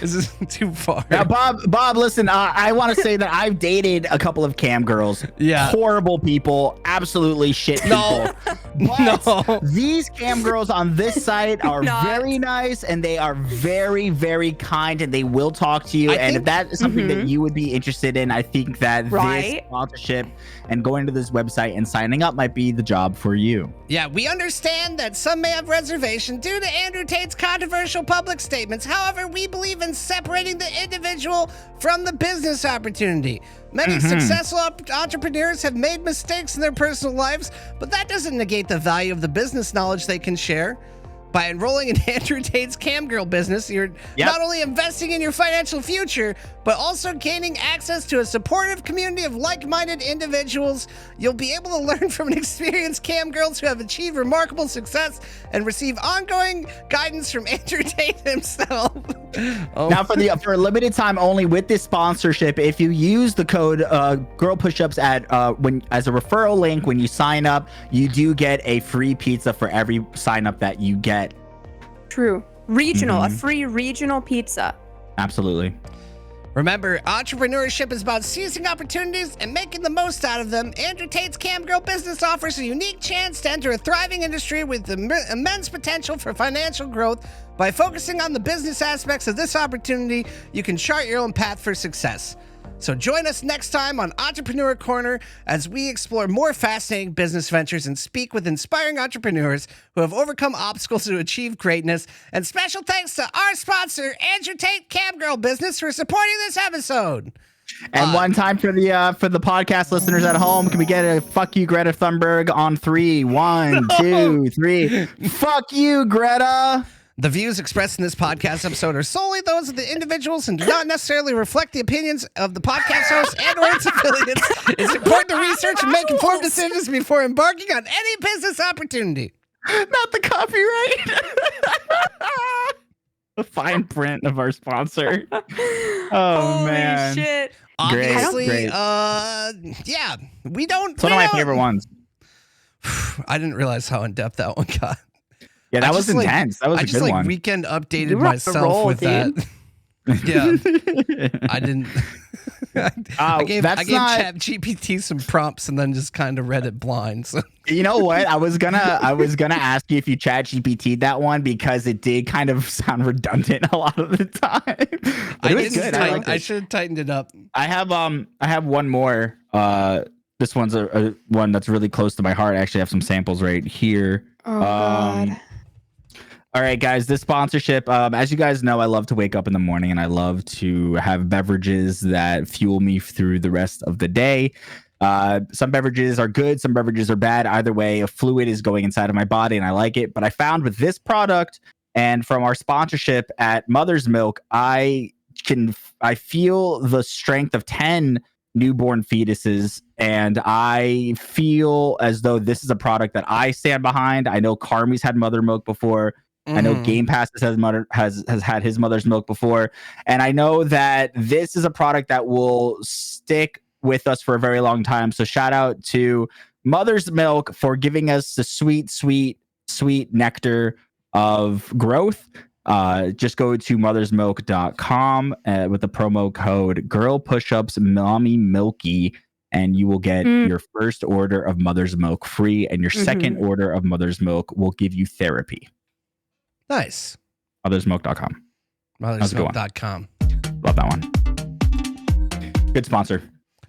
Is this too far? Now, Bob, listen, I want to say that I've dated a couple of cam girls. Yeah. Horrible people, absolutely shit people. No. These cam girls on this site are very nice, and they are very, very kind, and they will talk to you. If that is something that you would be interested in, I think that this sponsorship and going to this website and signing up might be the job for you. Yeah, we understand that some may have reservation due to Andrew Tate's controversial public statements. However, we believe in separating the individual from the business opportunity. Many successful entrepreneurs have made mistakes in their personal lives, but that doesn't negate the value of the business knowledge they can share. By enrolling in Andrew Tate's Cam Girl business, you're not only investing in your financial future, but also gaining access to a supportive community of like-minded individuals. You'll be able to learn from experienced cam girls who have achieved remarkable success and receive ongoing guidance from Andrew Tate himself. Now, for a limited time only with this sponsorship, if you use the code Girl Pushups as a referral link when you sign up, you do get a free pizza for every sign up that you get. True. Regional, a free regional pizza. Absolutely. Remember, entrepreneurship is about seizing opportunities and making the most out of them. Andrew Tate's Cam Girl business offers a unique chance to enter a thriving industry with immense potential for financial growth. By focusing on the business aspects of this opportunity, you can chart your own path for success. So join us next time on Entrepreneur Corner as we explore more fascinating business ventures and speak with inspiring entrepreneurs who have overcome obstacles to achieve greatness. And special thanks to our sponsor, Andrew Tate Cam Girl Business, for supporting this episode. And one time for the podcast listeners at home, can we get a fuck you, Greta Thunberg on 3? 1, 2, 3. Fuck you, Greta. The views expressed in this podcast episode are solely those of the individuals and do not necessarily reflect the opinions of the podcast host and or its affiliates. It's important to research and make informed decisions before embarking on any business opportunity. Not the copyright. The fine print of our sponsor. Oh, holy man. Shit. Obviously, Great. yeah, we don't. It's one of my favorite ones. I didn't realize how in-depth that one got. Yeah, that was intense. That was a good one. Weekend updated myself with that. Yeah, I didn't. I gave ChatGPT some prompts and then just kind of read it blind. So. You know what? I was gonna ask you if you ChatGPT'd that one because it did kind of sound redundant a lot of the time. But it was good. I should have tightened it up. I have one more. This one's a one that's really close to my heart. I actually have some samples right here. Oh God. All right, guys, this sponsorship, as you guys know, I love to wake up in the morning and I love to have beverages that fuel me through the rest of the day. Some beverages are good, some beverages are bad. Either way, a fluid is going inside of my body and I like it. But I found with this product and from our sponsorship at Mother's Milk, I feel the strength of 10 newborn fetuses, and I feel as though this is a product that I stand behind. I know Carmie's had mother milk before. I know GamePassDad has had his mother's milk before, and I know that this is a product that will stick with us for a very long time. So shout out to Mother's Milk for giving us the sweet, sweet, sweet nectar of growth. Just go to mothersmilk.com with the promo code Girl Pushups Mommy Milky, and you will get your first order of Mother's Milk free, and your second order of Mother's Milk will give you therapy. Nice. Mothersmilk.com. Mothersmilk.com. Love that one. Good sponsor.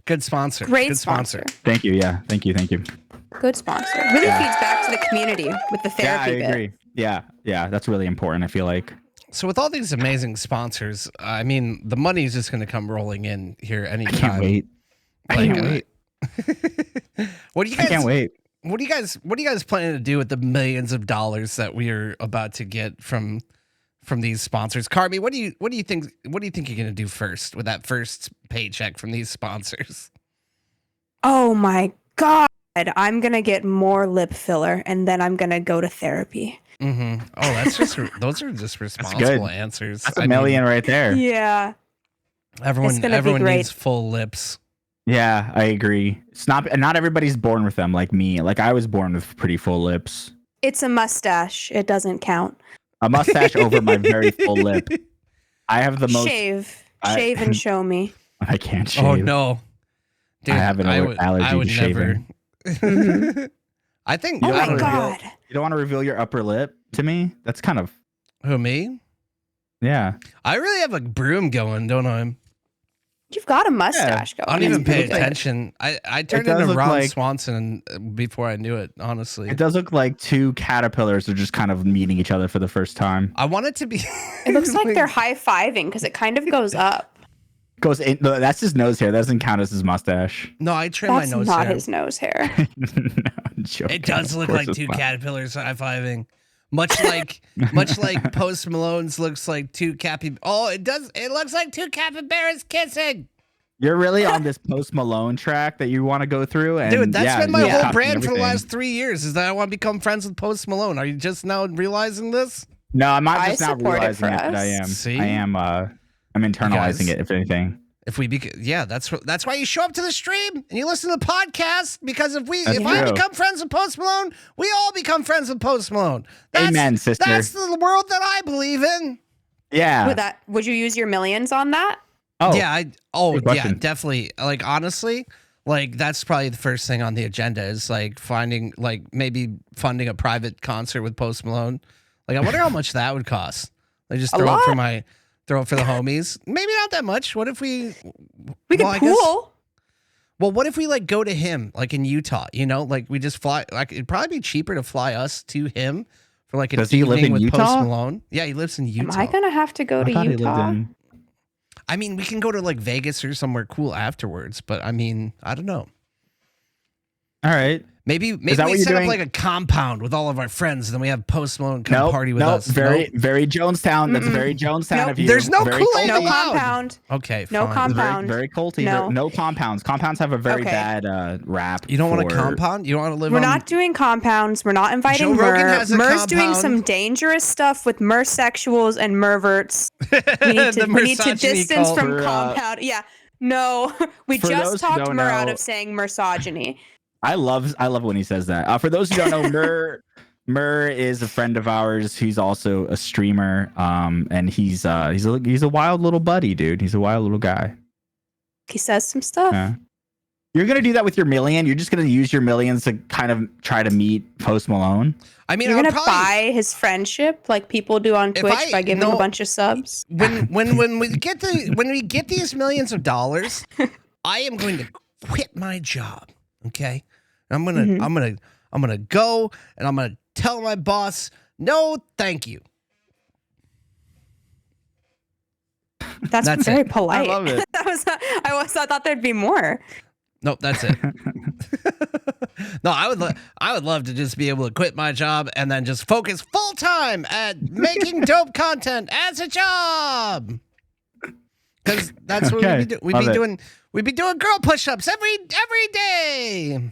Good sponsor. Great Good sponsor. Thank you. Yeah. Thank you. Good sponsor. Really feeds back to the community with the therapy I agree. Yeah. That's really important, I feel like. So with all these amazing sponsors, I mean, the money is just going to come rolling in here anytime. I can't wait. I can't wait. What do you guys? I can't wait. What do you guys planning to do with the millions of dollars that we are about to get from these sponsors? Carmie, what do you think you're going to do first with that first paycheck from these sponsors? Oh my God. I'm going to get more lip filler and then I'm going to go to therapy. Oh, that's just those are just responsible answers. That's a million right there. Yeah. Everyone needs full lips. Yeah, I agree. It's not everybody's born with them like me. Like I was born with pretty full lips. It's a mustache. It doesn't count. A mustache over my very full lip. I have the most Shave and show me. I can't shave. Oh no. Dude, I have an allergy to shaving. I think. Oh my God. You don't want to reveal your upper lip to me? That's kind of. Who, me? Yeah. I really have a broom going, don't I? You've got a mustache going. I don't even pay attention. I turned into Ron Swanson before I knew it, honestly. It does look like two caterpillars are just kind of meeting each other for the first time. I want it to be. It looks like they're high-fiving because it kind of goes up. Goes in, that's his nose hair. That doesn't count as his mustast. No, I trim my nose hair. That's not his nose hair. No, it does look like two caterpillars high-fiving. Much like Post Malone's looks like two it does. It looks like two capybaras kissing. You're really on this Post Malone track that you want to go through, and dude, that's been my whole brand for the last 3 years. Is that I want to become friends with Post Malone? Are you just now realizing this? No, I'm not just now realizing it, but I am. See? I am. I'm internalizing it. If anything. If we that's why you show up to the stream and you listen to the podcast, because if I become friends with Post Malone, we all become friends with Post Malone. Amen, sister. That's the world that I believe in. Yeah. Would you use your millions on that? Oh yeah. Yeah, definitely. Like honestly, like that's probably the first thing on the agenda is like maybe funding a private concert with Post Malone. Like I wonder how much that would cost. Like just throw it for the homies. Maybe not that much. What if we could pool? Well, what if we like go to him like in Utah? You know, like we just fly. Like it'd probably be cheaper to fly us to him for like an evening with Post Malone. Yeah, he lives in Utah. Am I gonna have to go to Utah? I mean, we can go to like Vegas or somewhere cool afterwards. But I mean, I don't know. All right. Maybe we set up like a compound with all of our friends, and then we have Post Malone come party with us. Very Jonestown. That's very Jonestown of you. There's no Kool-Aid no allowed. Compound. Okay, no fine. compound. Very culty. No compounds. Compounds have a very bad rap. You don't want a compound? You don't want to live We're not doing compounds. We're not inviting Joe Rogan has a Mur's compound. doing some dangerous stuff with Mersexuals and Merverts. We need to distance from compound. Yeah. No, we just talked Mur out of saying misogyny. I love when he says that. For those who don't know, Mur is a friend of ours. He's also a streamer, and he's a wild little buddy, dude. He's a wild little guy. He says some stuff. Yeah. You're gonna do that with your million. You're just gonna use your millions to kind of try to meet Post Malone. I mean, you're gonna buy his friendship like people do on Twitch by giving him a bunch of subs. When we get these millions of dollars, I am going to quit my job. Okay, I'm gonna go and I'm gonna tell my boss, no, thank you. That's very polite. I love it. I thought there'd be more. Nope, that's it. No, I would love to just be able to quit my job and then just focus full time at making dope content as a job. Because that's what we'd be doing girl push-ups every day.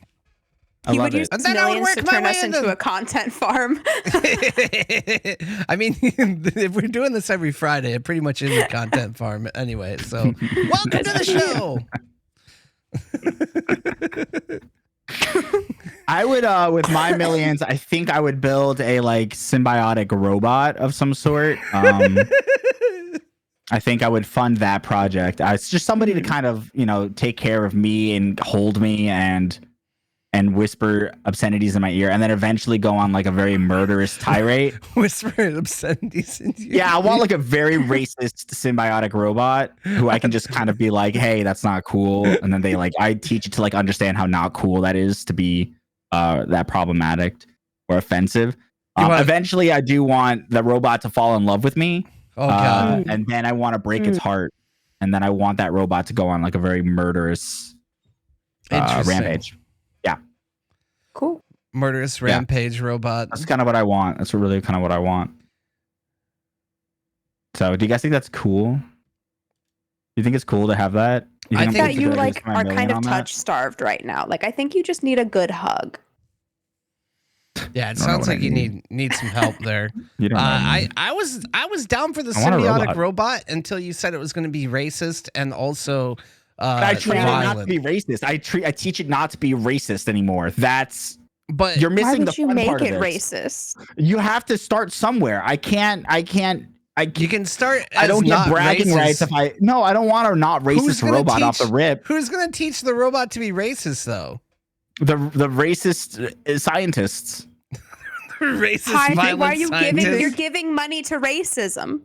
He would use And then I would millions work to my turn way us into into a content farm. I mean, if we're doing this every Friday, it pretty much is a content farm anyway. So, welcome to the show. I would, with my millions, I think I would build a like symbiotic robot of some sort. I think I would fund that project. It's just somebody to kind of, take care of me and hold me and whisper obscenities in my ear, and then eventually go on like a very murderous tirade. Whisper obscenities in your Yeah, I want like a very racist symbiotic robot who I can just kind of be like, hey, that's not cool. And then I teach it to like understand how not cool that is to be that problematic or offensive. Eventually, I do want the robot to fall in love with me. Oh, God. And then I want to break its heart. And then I want that robot to go on like a very murderous rampage. Cool. Murderous rampage robot. That's kind of what I want. That's really kind of what I want. So, do you guys think that's cool? Do you think it's cool to have that? I think that you like are kind of touch starved right now. Like, I think you just need a good hug. Yeah, it sounds like you need some help there. You don't know. I was down for the symbiotic robot until you said it was going to be racist and also I train it violent. not to be racist. I teach it not to be racist anymore. But you're missing the you fun make part of it this. racist? You have to start somewhere. I can't. You can start. As I don't get not bragging racist. rights if I. No, I don't want a not racist robot off the rip. Who's going to teach the robot to be racist though? The racist scientists. Racist violent why are you scientists? you're giving money to racism?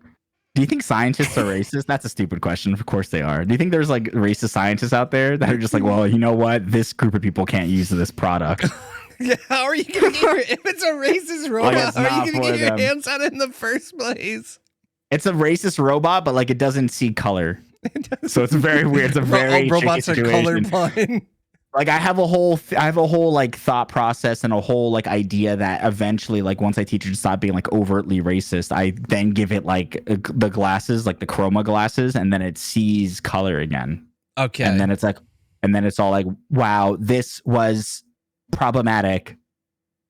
Do you think scientists are racist? That's a stupid question. Of course they are. Do you think there's like racist scientists out there that are just like, well, you know what? This group of people can't use this product. Yeah, how are you going to get if it's a racist robot? How are you going to get your hands on it in the first place? It's a racist robot, but like it doesn't see color. So it's very weird. It's a very robots are situation. colorblind. Like I have a whole like thought process and a whole like idea that eventually, like once I teach it to stop being like overtly racist, I then give it like the glasses, like the chroma glasses, and then it sees color again. Okay. And then it's all like, wow, this was problematic.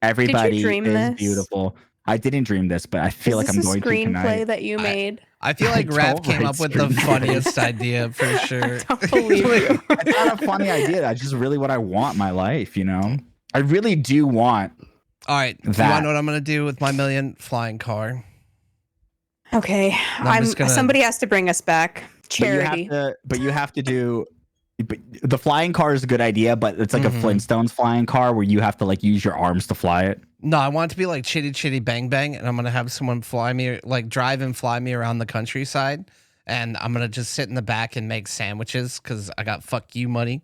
Everybody is beautiful. I didn't dream this, but I feel like I'm going to tonight. Screenplay that you made. I feel like Raph came up with the funniest idea for sure. I don't believe you. It's not a funny idea. That's just really what I want in my life, I really do want. All right. You want to know what I'm going to do with my million? Flying car. Okay. Somebody has to bring us back. Charity. But you have to do. But the flying car is a good idea, but it's like a Flintstones flying car where you have to like use your arms to fly it. No, I want it to be like Chitty Chitty Bang Bang, and I'm gonna have someone fly me, like drive and fly me around the countryside, and I'm gonna just sit in the back and make sandwiches because I got fuck you money.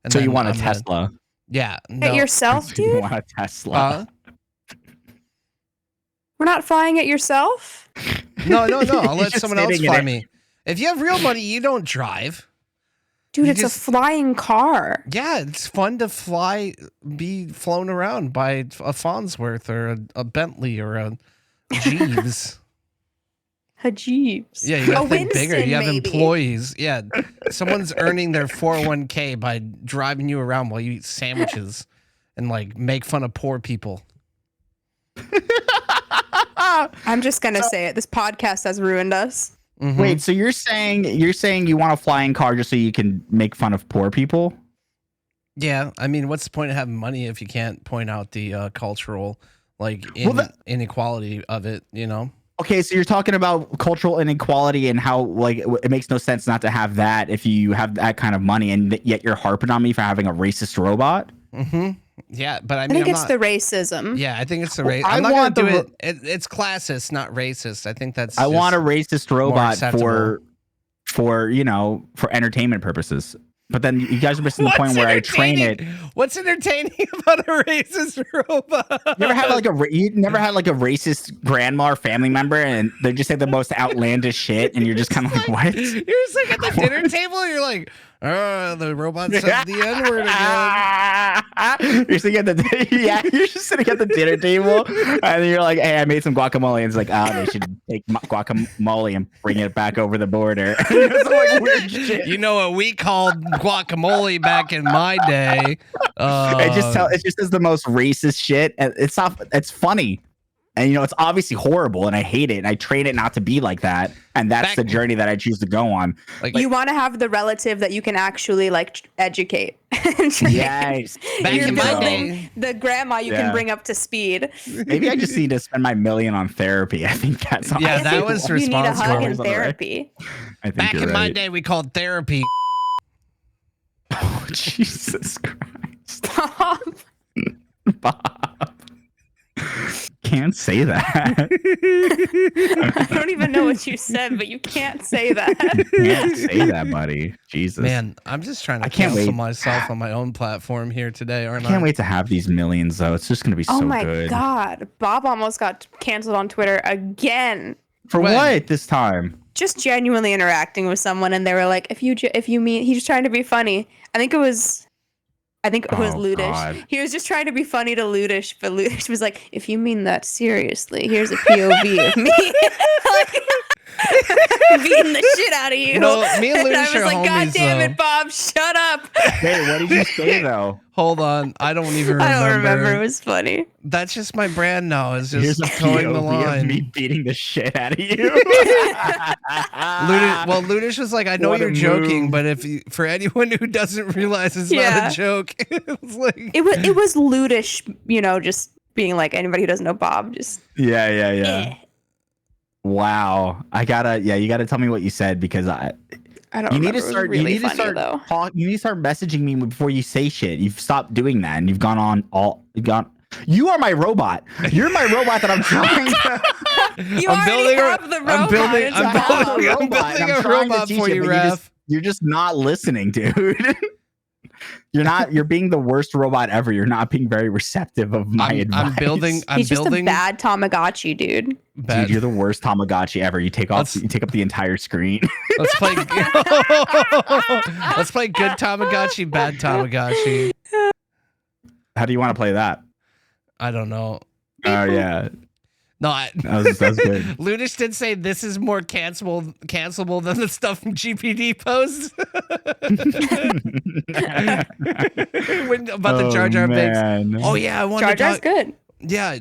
And so you want a Tesla? Yeah. At yourself, dude? You want a Tesla? We're not flying it yourself? No. I'll let someone else fly me. If you have real money, you don't drive. Dude, it's a flying car. Yeah, it's fun to be flown around by a Farnsworth or a Bentley or a Jeeves. A Jeeves. Yeah, you got to think bigger. You have employees. Yeah, someone's earning their 401k by driving you around while you eat sandwiches and like make fun of poor people. I'm just gonna say it. This podcast has ruined us. Mm-hmm. Wait, so you're saying you want a flying car just so you can make fun of poor people? Yeah, I mean, what's the point of having money if you can't point out the cultural inequality of it? Okay, so you're talking about cultural inequality and how like it makes no sense not to have that if you have that kind of money, and yet you're harping on me for having a racist robot. Mm-hmm. Yeah, but I think it's the racism. Yeah, I think it's the racism. I'm not going to do it. It's classist, not racist. I think that's. I want a racist robot for entertainment purposes. But then you guys are missing the point where I train it. What's entertaining about a racist robot? You never had like a racist grandma or family member, and they just say the most outlandish shit, and you're just kind of like, what? You're just like at the dinner table. You're like, The robot said the N-word again. You're sitting at the you're just sitting at the dinner table, and you're like, "Hey, I made some guacamole." And it's like, "Oh, they should take guacamole and bring it back over the border." It's like weird shit. You know what we called guacamole back in my day? It just is the most racist shit. And it's funny. And, it's obviously horrible, and I hate it, and I train it not to be like that, and that's the journey that I choose to go on. Like you want to have the relative that you can actually, educate. Yes. Back in my day. The grandma you can bring up to speed. Maybe I just need to spend my $1 million on therapy. I think that's all. Yeah, that was responsible. You need a hug in therapy. I think back in my day, we called therapy. Oh, Jesus Christ. Bob. Can't say that. I don't even know what you said, but you can't say that. Can't say that, buddy. Jesus. Man, I'm just trying to cancel myself on my own platform here today, aren't I? I can't wait to have these millions, though. It's just going to be so good. Oh my God. Bob almost got canceled on Twitter again. For what this time? Just genuinely interacting with someone, and they were like, if you mean, he's trying to be funny. I think it was Ludish. God. He was just trying to be funny to Ludish, but Ludish was like, if you mean that seriously, here's a POV of me beating the shit out of you. No, me and Ludish I was are like, homies, God damn though. it, Bob, shut up. Hey, what did you say, though? Hold on. I don't even remember. I don't remember. It was funny. That's just my brand now. It's Here's just a towing the POV of line. me beating the shit out of you. Ludish was like, I know What a you're joking, move. but for anyone who doesn't realize it's not a joke, it's like It was Ludish, just being like, anybody who doesn't know Bob, just Yeah. Wow. You gotta tell me what you said, because I don't you remember. need to It was start. really You need to funny, start. though. You need to start messaging me before you say shit. You've stopped doing that, and you've gone on all. You are my robot. You're my robot that I'm trying to. You already have the robot. I'm building a robot for you, Raph. You're just not listening, dude. You're being the worst robot ever. You're not being very receptive of my advice. He's just a bad Tamagotchi, dude. Dude, you're the worst Tamagotchi ever. You take up the entire screen. Let's play. Let's play good Tamagotchi, bad Tamagotchi. How do you want to play that? I don't know. Oh yeah. No, that was good. Ludish did say this is more cancelable than the stuff from GPD posts. About the Jar Jar Binks. Oh yeah, I wanted Jar Jar's good. Yeah.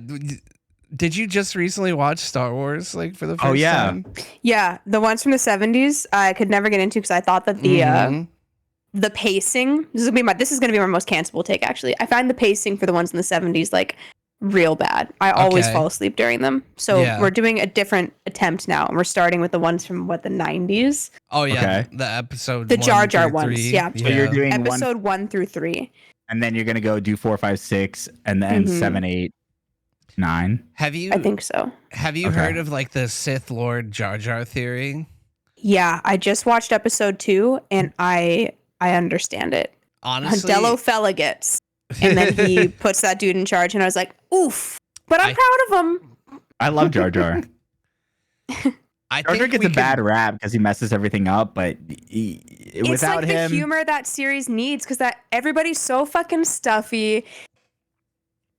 Did you just recently watch Star Wars for the first time? Yeah, the ones from the 70s I could never get into because I thought that the pacing, this is gonna be my most cancelable take, actually. I find the pacing for the ones in the 70s real bad. I always fall asleep during them. So we're doing a different attempt now, and we're starting with the ones from the 90s. Oh yeah, the episode, the Jar Jar ones. Yeah. So you're doing episode 1 through 3, and then you're gonna go do 4, 5, 6, and then 7, 8, 9. I think so. Have you heard of the Sith Lord Jar Jar theory? Yeah, I just watched episode 2, and I understand it. Honestly, Dello Fella gets. And then he puts that dude in charge, and I was like, oof. But I'm proud of him. I love Jar Jar. Jar Jar gets a bad rap because he messes everything up, but without him, the humor that series needs, because everybody's so fucking stuffy.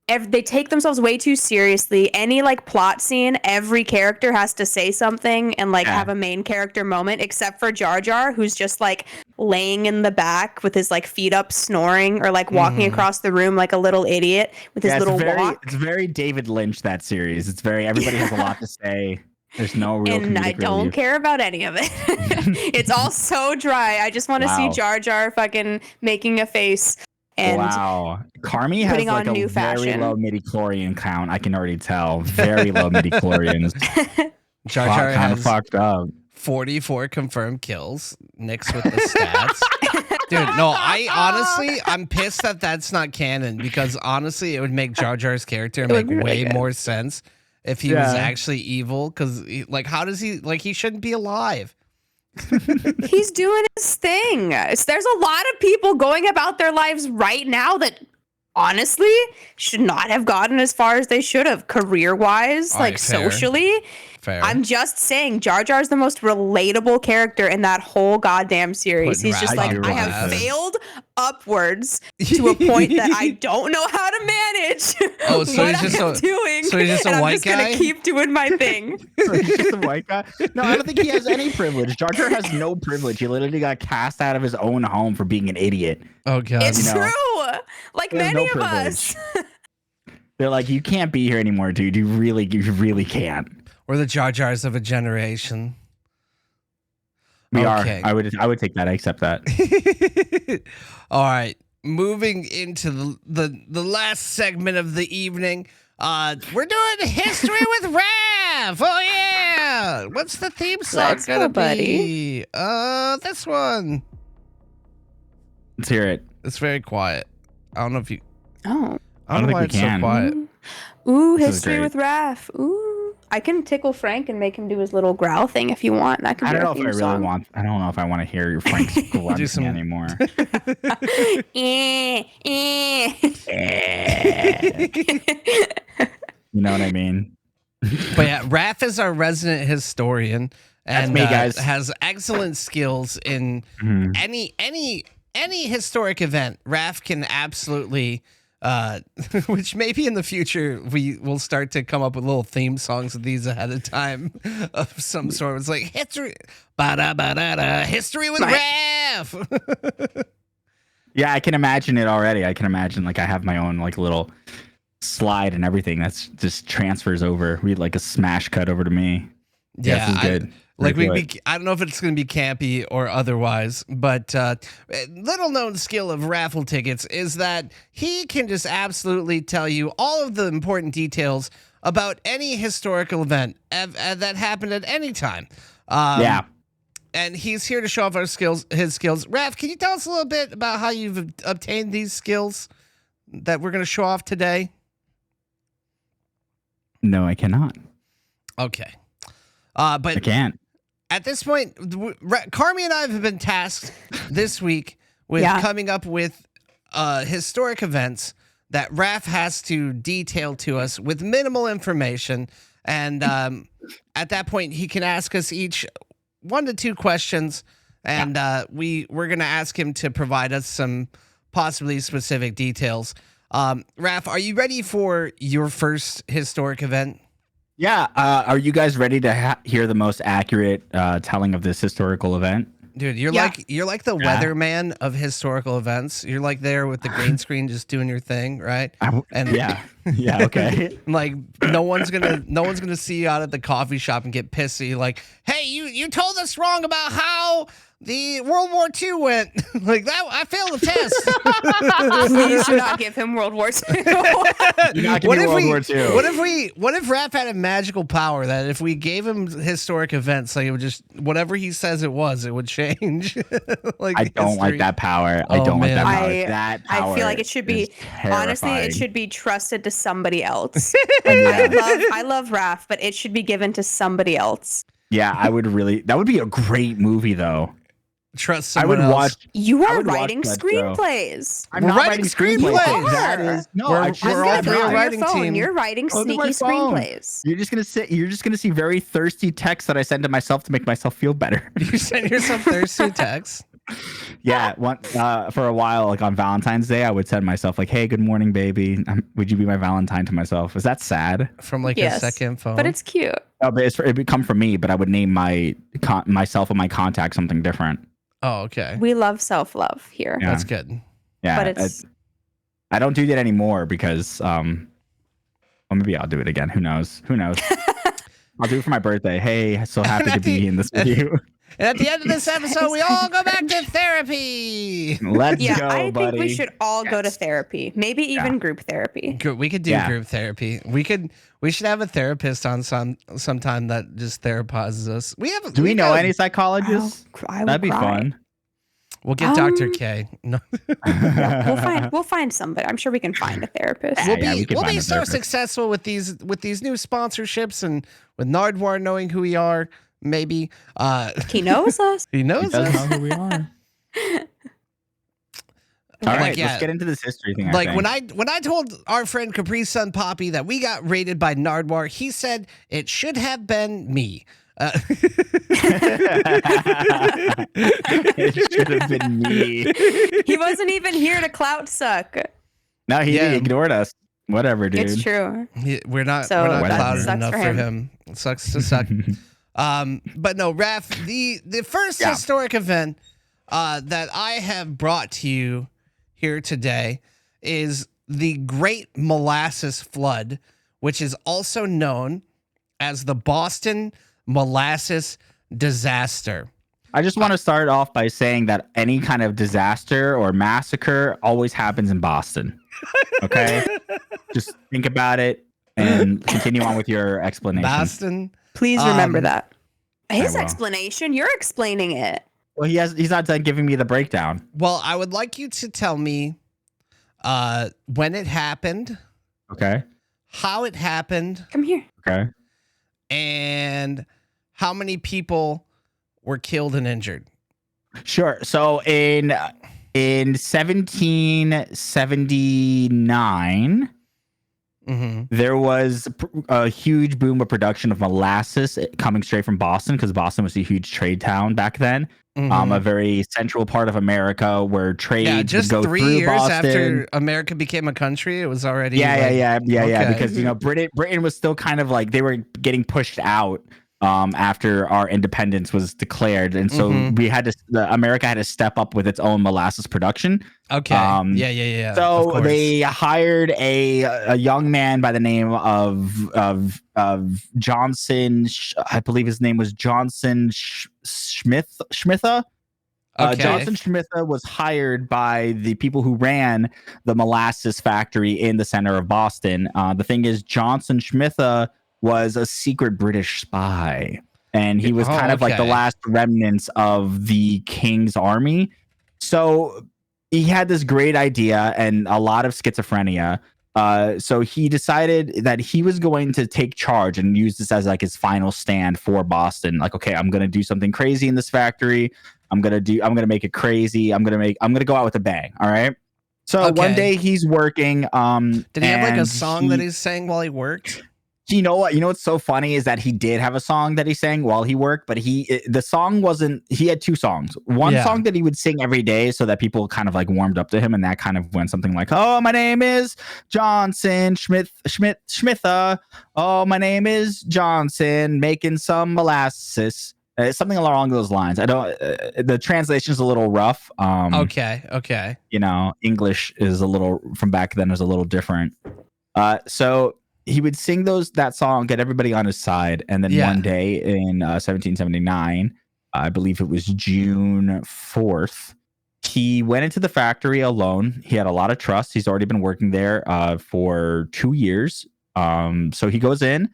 They take themselves way too seriously. Any plot scene, every character has to say something and have a main character moment, except for Jar Jar, who's just laying in the back with his feet up, snoring, or walking across the room like a little idiot with his little walk. It's very David Lynch, that series. It's very everybody has a lot to say. There's no real. And I don't care about any of it. It's all so dry. I just want to see Jar Jar fucking making a face. And Carmie has a very low midi-chlorian count. I can already tell. Very low midi-chlorians. Jar Jar kind has of fucked up. 44 confirmed kills. Nick's with the stats. Dude, no, I'm pissed that that's not canon, because honestly, it would make Jar Jar's character make way more sense if he was actually evil. Because how does he shouldn't be alive. He's doing his thing. There's a lot of people going about their lives right now that honestly should not have gotten as far as they should have, career-wise, socially. Fair. I'm just saying, Jar Jar's the most relatable character in that whole goddamn series. Putting He's just Raz like, on I have Raz. failed upwards to a point that I don't know how to manage Oh, so what he's just I'm a- doing. so he's just a and white I'm just guy? gonna keep doing my thing. He's just a white guy. No, I don't think he has any privilege. Jar Jar has no privilege. He literally got cast out of his own home for being an idiot. Oh god. It's You know, true. Like he has many no of us. They're like, you can't be here anymore, dude. You really can't. We're the Jar Jars of a generation. We Okay. are. I would take that. I accept that. All right. Moving into the last segment of the evening. We're doing history with Raph. Oh yeah. What's the theme song Let's gonna go, buddy. be? This one. Let's hear it. It's very quiet. I don't know if you. Oh. I don't know why think it's we so can. quiet. Ooh, This is history great. with Raph. Ooh. I can tickle Frank and make him do his little growl thing if you want. That could I be don't know our if I theme really song. want. I don't know if I want to hear your Frank's grunting some- anymore. Eh, eh. You know what I mean? But yeah, Raph is our resident historian and me, guys. has excellent skills in Mhm. any historic event. Raph can absolutely, which maybe in the future we will start to come up with little theme songs of these ahead of time of some sort. It's like history, history with Raph. Yeah, I can imagine it already. I can imagine like I have my own like little slide and everything that's just transfers over. We like a smash cut over to me. Yeah, this is good. Like Very we, good. I don't know if it's going to be campy or otherwise, but little known skill of raffle tickets is that he can just absolutely tell you all of the important details about any historical event that happened at any time. Yeah. And he's here to show off his skills. Raph, can you tell us a little bit about how you've obtained these skills that we're going to show off today? No, I cannot. Okay. I But can't. at this point, Carmie and I have been tasked this week with Yeah. coming up with historic events that Raph has to detail to us with minimal information. And at that point, he can ask us each 1 to 2 questions. And we're going to ask him to provide us some possibly specific details. Raph, are you ready for your first historic event? Yeah. Are you guys ready to hear the most accurate telling of this historical event? Dude, you're Yeah. like the Yeah. weatherman of historical events. You're like there with the green screen, just doing your thing, right? And Yeah. Yeah. Okay. like no one's gonna see you out at the coffee shop and get pissy. Like, hey, you told us wrong about how the World War II went. Like that, I failed the test. Please do not give him World War II. You're not gonna be World War II. What if Raph had a magical power that if we gave him historic events, like it would just whatever he says it would change. Like I don't like history. that power. I Oh, don't like man. that power. I- That power I feel like it should be is honestly, terrifying. it should be trusted to somebody else. Yeah. I love Raph, but it should be given to somebody else. Yeah, I would really. That would be a great movie, though. Trust I someone would else. watch. You I are would watch writing that show. screenplays. I'm We're not writing writing screenplays. screenplays. That is no. We're- I we're just all got three it. Go to writing your phone. team. You're writing Go to sneaky my phone. screenplays. You're just gonna see very thirsty texts that I send to myself to make myself feel better. You send yourself thirsty texts. Yeah, for a while, like on Valentine's Day, I would send myself like, "Hey, good morning, baby. Would you be my Valentine?" to myself. Is that sad? From like Yes, a second phone. But it's cute. No, but it would come from me. But I would name myself and my contact something different. oh, okay. We love self-love here. Yeah. That's good. Yeah, But it's I don't do that anymore because well, maybe I'll do it again. Who knows? I'll do it for my birthday. Hey, so happy to be in this with you. And at the end of this episode, we all go back to therapy. Let's yeah, go, I think buddy. we should all go to therapy. Maybe even group therapy. Good. We could do Yeah. group therapy. We should have a therapist on sometime that just therapizes us. Do we know any psychologists? I will That'd be cry. fun. We'll get Dr. K. No. Yeah, we'll find somebody. I'm sure we can find a therapist. We'll Yeah, be we can we'll find be a so therapist. successful with these new sponsorships and with Nardwuar knowing who we are. Maybe He knows us. he knows He does us. know who we are. All Like, right, yeah. let's get into this history thing. Like when I told our friend Capri Sun Poppy that we got raided by Nardwuar, he said it should have been me. It should have been me. He wasn't even here to clout suck. No, he ignored us. Whatever, dude. It's true. We're not So we're not that clouded sucks enough for for him. him. It sucks to suck. But no, Raph, the first historic event that I have brought to you here today is the Great Molasses Flood, which is also known as the Boston Molasses Disaster. I just want to start off by saying that any kind of disaster or massacre always happens in Boston. Okay? Just think about it and continue on with your explanation. Boston. Please remember that. His will. explanation, you're explaining it. Well, he's not done giving me the breakdown. Well, I would like you to tell me when it happened, Okay. how it happened, Come here. Okay. and how many people were killed and injured. Sure. So in 1779, there was a huge boom of production of molasses coming straight from Boston, because Boston was a huge trade town back then. A very central part of America where trade just would go 3 through years Boston. after America became a country, it was already Yeah, okay. because Britain was still kind of like they were getting pushed out after our independence was declared, and so America had to step up with its own molasses production. Okay. Yeah. So they hired a young man by the name of Johnson. I believe his name was Johnson Schmitha. Okay. Johnson Schmitha was hired by the people who ran the molasses factory in the center of Boston. The thing is, Johnson Schmitha was a secret British spy, and he was kind of like the last remnants of the king's army. So he had this great idea and a lot of schizophrenia. So he decided that he was going to take charge and use this as like his final stand for Boston. Like, okay, I'm going to do something crazy in this factory. I'm going to make it crazy. I'm going to go out with a bang. All right. So one day he's working. Did he have like a song that he sang while he worked? You know what? You know what's so funny is that he did have a song that he sang while he worked, but the song wasn't. He had 2 songs. One song that he would sing every day, so that people kind of like warmed up to him, and that kind of went something like, "Oh, my name is Johnson Schmitha. Oh, my name is Johnson, making some molasses." Something along those lines. I don't. The translation is a little rough. Okay. You know, English is a little from back then is a little different. So he would sing that song, get everybody on his side, and then one day in 1779, I believe it was June 4th, he went into the factory alone. He had a lot of trust. He's already been working there for 2 years. So he goes in,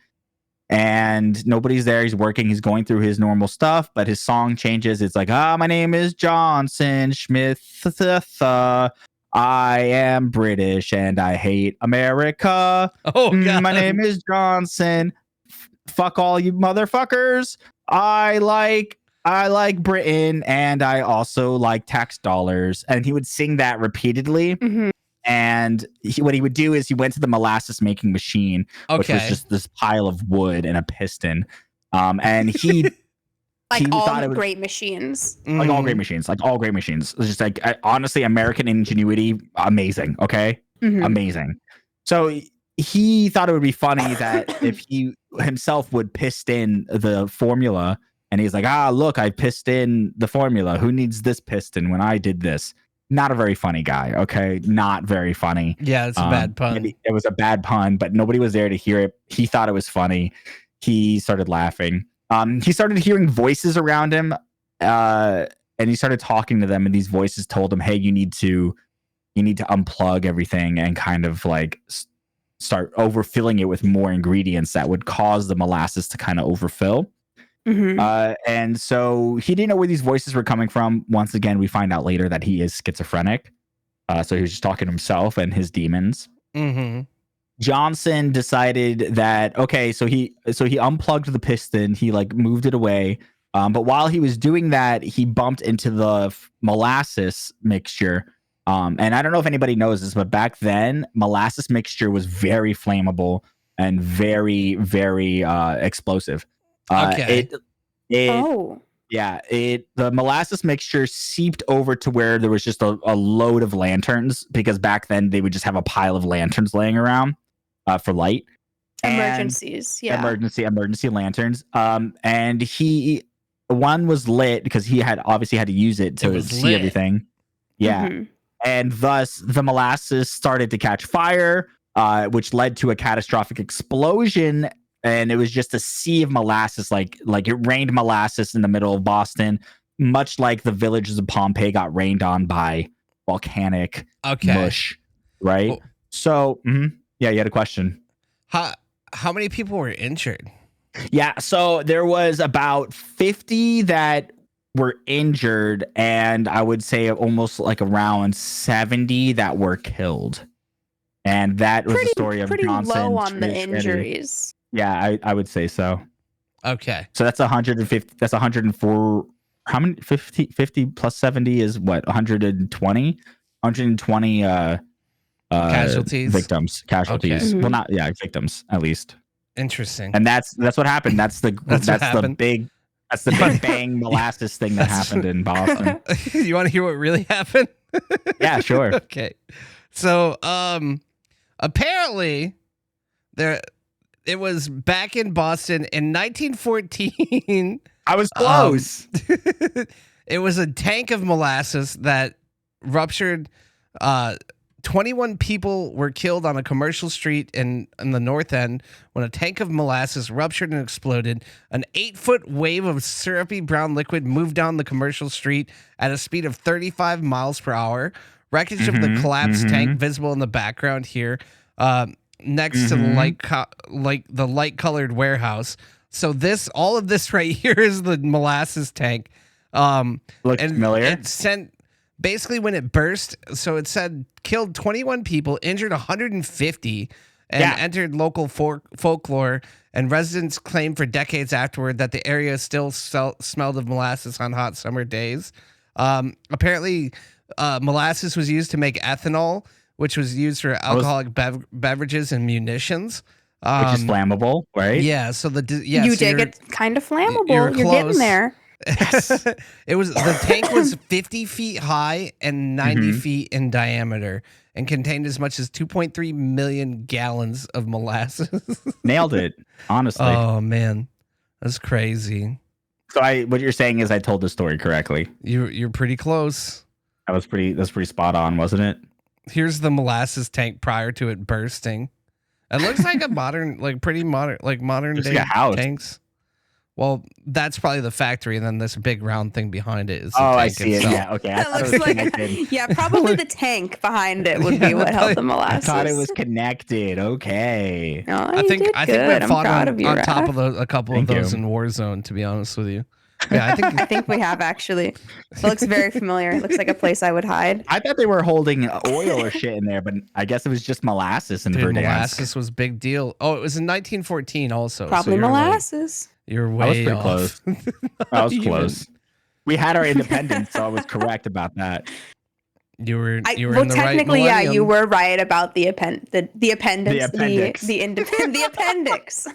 and nobody's there. He's working. He's going through his normal stuff, but his song changes. It's like, my name is Johnson Schmitha. I am British and I hate America. Oh, God. My name is Johnson. Fuck all you motherfuckers. I like Britain, and I also like tax dollars. And he would sing that repeatedly. And what he would do is he went to the molasses making machine, which was just this pile of wood and a piston. And he Like all great machines. Like all great machines. Like all great machines. It's just like, honestly, American ingenuity, amazing. Okay? Amazing. So he thought it would be funny that if he himself would piston the formula, and he's like, look, I pissed in the formula. Who needs this piston when I did this? Not a very funny guy. Okay? Not very funny. Yeah, it's a bad pun. It was a bad pun, but nobody was there to hear it. He thought it was funny. He started laughing. He started hearing voices around him, and he started talking to them, and these voices told him, hey, you need to unplug everything and kind of like start overfilling it with more ingredients that would cause the molasses to kind of overfill. And so he didn't know where these voices were coming from. Once again, we find out later that he is schizophrenic. So he was just talking to himself and his demons. Johnson decided that, okay, so he unplugged the piston, he like moved it away. But while he was doing that, he bumped into the molasses mixture, And I don't know if anybody knows this, but back then, molasses mixture was very flammable and very, very explosive. Okay. The molasses mixture seeped over to where there was just a load of lanterns, because back then they would just have a pile of lanterns laying around for light. Emergencies, emergency lanterns. And one was lit because he had to use it to see everything. Yeah. Mm-hmm. And thus the molasses started to catch fire, which led to a catastrophic explosion. And it was just a sea of molasses, like it rained molasses in the middle of Boston, much like the villages of Pompeii got rained on by volcanic mush, right? Well, so, yeah, you had a question. How many people were injured? Yeah, so there was about 50 that were injured, and I would say almost like around 70 that were killed. And that was the story of Johnson. Pretty low on the injuries. Yeah, I would say so. Okay. So that's 150. That's 104. How many? 50 plus 70 is what? 120? 120 casualties? Victims. Casualties. Okay. Well, not, victims, at least. Interesting. And that's what happened. That's the big bang molasses thing that happened in Boston. You want to hear what really happened? Yeah, sure. Okay. So, apparently it was back in Boston in 1914. I was close. It was a tank of molasses that ruptured. 21 people were killed on a commercial street in the North End when a tank of molasses ruptured and exploded. An 8-foot wave of syrupy brown liquid moved down the commercial street at a speed of 35 miles per hour. Wreckage of the collapsed tank visible in the background here, next to the light-colored warehouse. So all of this right here is the molasses tank. Looks familiar. It sent. Basically, when it burst, so it said killed 21 people, injured 150, and entered local folklore. And residents claimed for decades afterward that the area still smelled of molasses on hot summer days. Apparently, molasses was used to make ethanol, which was used for alcoholic beverages and munitions. Which is flammable, right? Yeah. So you dig it kind of flammable. You're getting there. Yes. The tank was 50 feet high and 90 feet in diameter and contained as much as 2.3 million gallons of molasses. Nailed it, honestly. Oh man, that's crazy. So what you're saying is I told the story correctly. You're pretty close. That's pretty spot on, wasn't it? Here's the molasses tank prior to it bursting. It looks like a modern day house. Tanks. Well, that's probably the factory, and then this big round thing behind it is the tank I see itself. it. Yeah, okay. That looks like probably the tank behind it would be what held the molasses. I thought it was connected. Okay. Oh, I think we fought on top of a couple of those in Warzone, to be honest with you. Yeah, I think we have actually. It looks very familiar. It looks like a place I would hide. I thought they were holding oil or shit in there, but I guess it was just molasses in Verdansk. Molasses was big deal. Oh, it was in 1914 also. Probably molasses. You're way close. I was close. We had our independence, so I was correct about that. You were in the technically, right you were right about the appendix. The appendix. The appendix. The appendix.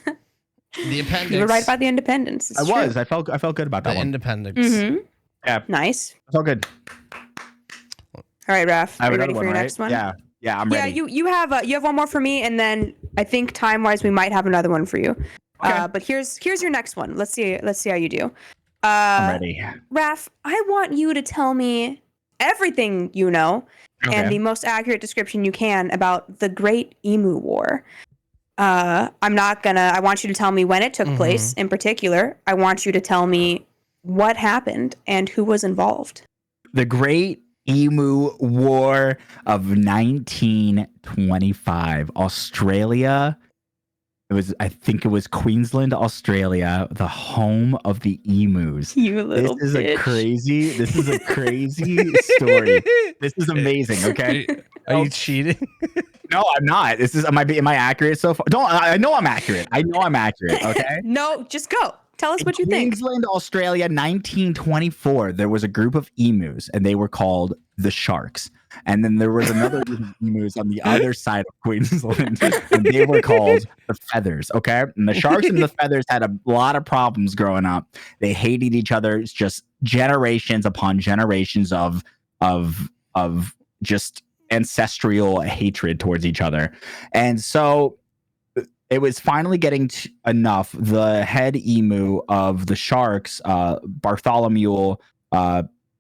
You were right about the independence. I was. I felt good about that one. Independence. Mm-hmm. Yeah. Nice. I felt good. All right, Raph. Are you ready for your next one? Yeah, I'm ready. Yeah, you have one more for me, and then I think time-wise we might have another one for you. Okay. But here's your next one. Let's see how you do. I'm ready. Raph, I want you to tell me everything you know and the most accurate description you can about the Great Emu War. I want you to tell me when it took place in particular. I want you to tell me what happened and who was involved. The Great Emu War of 1925. Australia. I think it was Queensland, Australia, the home of the emus. You little bitch. This is a crazy story. This is amazing, okay? Are you cheating? No, I'm not. Am I accurate so far? I know I'm accurate. Okay? No, just go. Tell us what you think. Queensland, Australia, 1924. There was a group of emus, and they were called the Sharks. And then there was another group of emus on the other side of Queensland, and they were called the feathers. Okay, and the sharks and the feathers had a lot of problems growing up. They hated each other. It's just generations upon generations of just ancestral hatred towards each other. And so it was finally getting enough. The head emu of the sharks, Bartholomew Markenberg,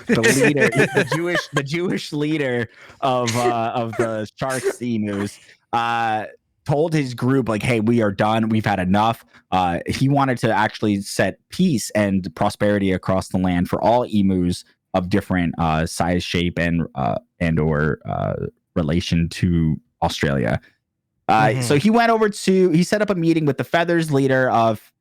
the Jewish leader of the sharks emus, told his group, like, hey, we are done. We've had enough. He wanted to actually set peace and prosperity across the land for all emus of different size, shape, and or relation to Australia. So he went over he set up a meeting with the feathers leader of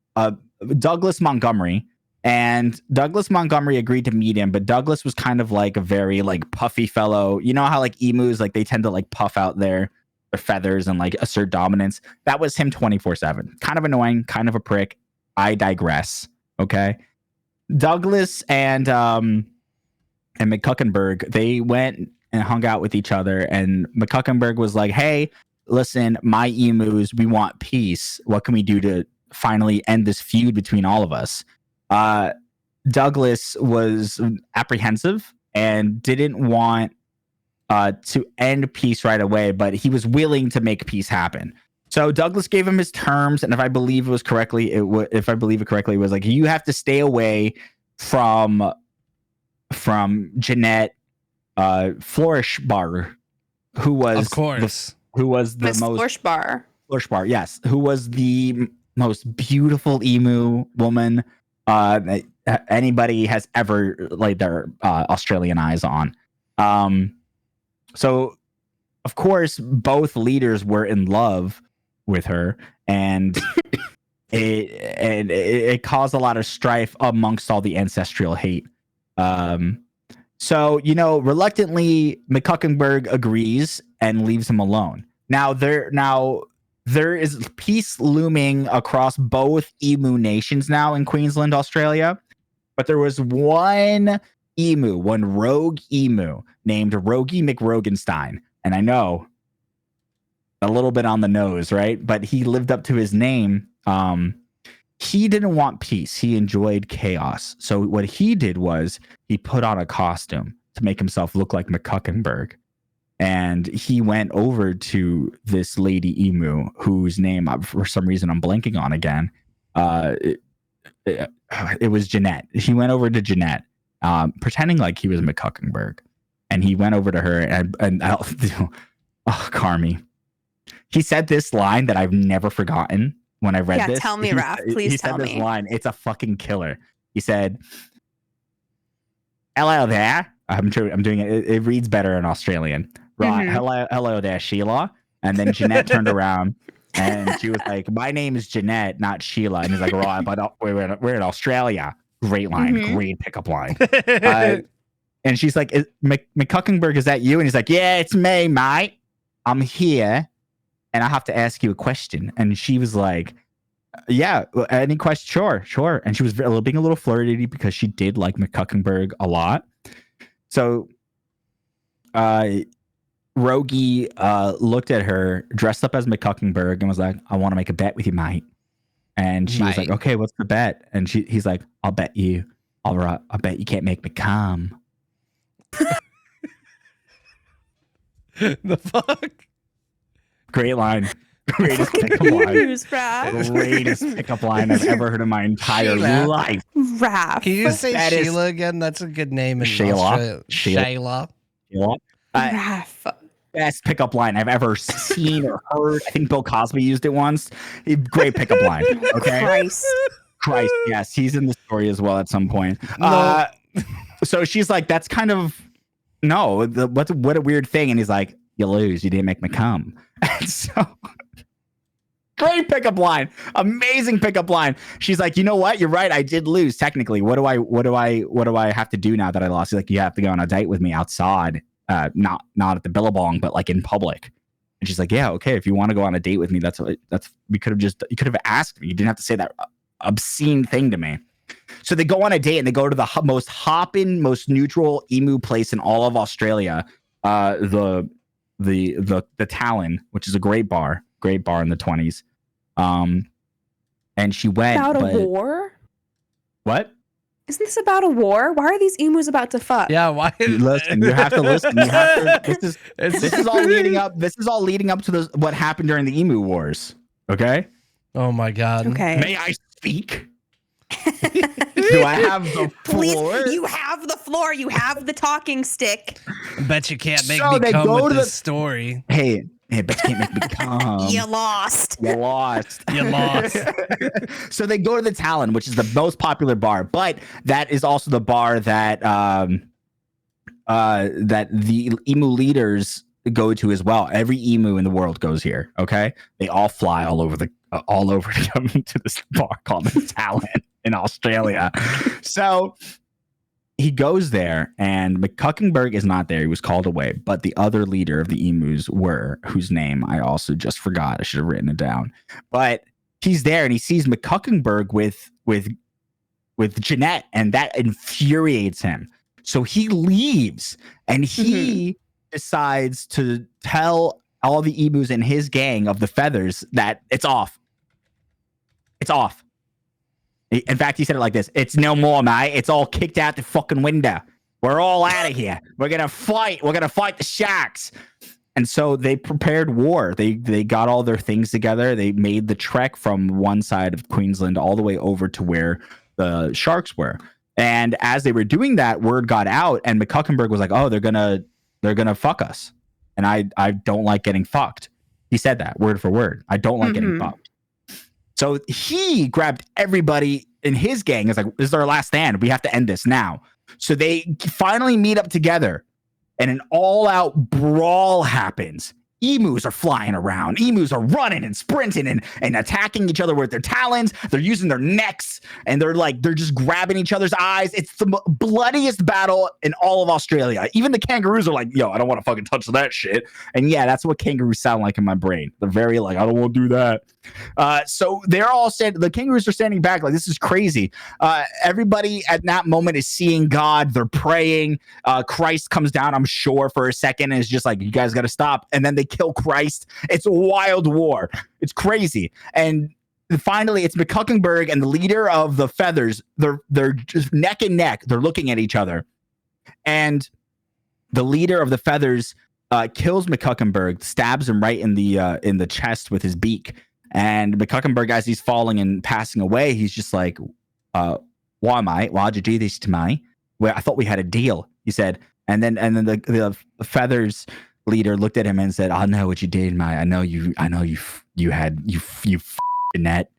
Douglas Montgomery, and Douglas Montgomery agreed to meet him, but Douglas was kind of like a very like puffy fellow. You know how like emus, like they tend to like puff out their feathers and like assert dominance. That was him 24/7. Kind of annoying, kind of a prick. I digress. Okay. Douglas and McCuckenberg, they went and hung out with each other, and McCuckenberg was like, hey, listen, my emus, we want peace. What can we do to finally end this feud between all of us? Douglas was apprehensive and didn't want to end peace right away, but he was willing to make peace happen. So Douglas gave him his terms, and if I believe it correctly, it was like, you have to stay away from Jeanette Flourishbar, who was of course the Miss most Flourishbar, yes, who was the most beautiful emu woman that anybody has ever laid their Australian eyes on. So of course both leaders were in love with her, and it caused a lot of strife amongst all the ancestral hate. So, reluctantly, McCuckenberg agrees and leaves him alone. Now there is peace looming across both emu nations now in Queensland, Australia. But there was one rogue emu named Rogie McRogenstein. And I know, a little bit on the nose, right? But he lived up to his name. He didn't want peace. He enjoyed chaos. So what he did was he put on a costume to make himself look like McCuckenberg. And he went over to this lady emu, whose name, for some reason, I'm blanking on again. It was Jeanette. He went over to Jeanette, pretending like he was McCuckenberg. And he went over to her and Carmie. He said this line that I've never forgotten. When I read this, tell me, Raph. Please tell me. He said this line. It's a fucking killer. He said, "Hello there." I'm doing it. It reads better in Australian. Right. Hello there, Sheila. And then Jeanette turned around and she was like, "My name is Jeanette, not Sheila." And he's like, "Right, but we're in Australia." Great line. Great pickup line. And she's like, "McCuckenberg, is that you?" And he's like, "Yeah, it's me, mate. I'm here. And I have to ask you a question." And she was like, "Yeah, any question? Sure." And she was being a little flirty because she did like McCuckenberg a lot. So Rogie looked at her, dressed up as McCuckenberg, and was like, "I want to make a bet with you, mate." And she was like, "Okay, what's the bet?" And he's like, "I'll bet you. All right, I bet you can't make me come." The fuck? Great line. Greatest pickup line. Greatest pickup line I've ever heard in my entire life. Raph. Can you just say Sheila again? That's a good name in Australia. Sheila. Raph. Best pickup line I've ever seen or heard. I think Bill Cosby used it once. Great pickup line. Okay. Christ. Yes, he's in the story as well at some point. No. So she's like, "That's kind of what a weird thing." And he's like, "You lose. You didn't make me come." And so, great pickup line, amazing pickup line. She's like, "You know what? You're right. I did lose technically. What do I have to do now that I lost?" He's like, "You have to go on a date with me outside, not at the Billabong, but like in public." And she's like, "Yeah, okay. If you want to go on a date with me, you could have asked me. You didn't have to say that obscene thing to me. So they go on a date and they go to the most hopping, most neutral emu place in all of Australia, the Talon, which is a great bar in the 20s. And she went About a war? What? Isn't this about a war? Why are these emus about to fuck? Yeah, why? Listen, you have to listen. You have to. This is all leading up. This is all leading up to what happened during the emu wars. Okay. Oh my God. Okay. May I speak? Do I have the Please, floor? you have the floor. You have the talking stick. I bet you can't make So me they come go with to this story. Hey, but you can't make me come. You lost. You lost. You lost. So they go to the Talon, which is the most popular bar, but that is also the bar that that the emu leaders go to as well. Every emu in the world goes here. Okay, they all fly all over to come to this bar called the Talon in Australia. So he goes there, and McCuckenberg is not there. He was called away, but the other leader of the emus whose name I also just forgot. I should have written it down. But he's there, and he sees McCuckenberg with Jeanette, and that infuriates him. So he leaves, and he decides to tell all the emus in his gang of the feathers that it's off. It's off. In fact, he said it like this: "It's no more, mate. It's all kicked out the fucking window. We're all out of here. We're gonna fight. We're gonna fight the sharks." And so they prepared war. They got all their things together. They made the trek from one side of Queensland all the way over to where the sharks were. And as they were doing that, word got out, and McCuckenberg was like, "Oh, they're gonna fuck us." And I don't like getting fucked. He said that word for word. I don't like getting fucked. So he grabbed everybody in his gang. It's like, this is our last stand. We have to end this now. So they finally meet up together, and an all-out brawl happens. Emus are flying around. Emus are running and sprinting and attacking each other with their talons. They're using their necks, and they're just grabbing each other's eyes. It's the bloodiest battle in all of Australia. Even the kangaroos are like, yo, I don't want to fucking touch that shit. And yeah, that's what kangaroos sound like in my brain. They're very like, I don't want to do that. So they're all the kangaroos are standing back like, this is crazy. Everybody at that moment is seeing God. They're praying. Christ comes down, I'm sure, for a second, and is just like, you guys got to stop. And then they kill Christ. It's a wild war. It's crazy. And finally, it's McCuckenberg and the leader of the feathers. They're just neck and neck. They're looking at each other. And the leader of the feathers kills McCuckenberg, stabs him right in the chest with his beak. And McCuckenberg, as he's falling and passing away, he's just like, why, mate? Why'd you do this to me? Well, I thought we had a deal, he said. And then the feathers leader looked at him and said, I know what you did, mate. I know you net.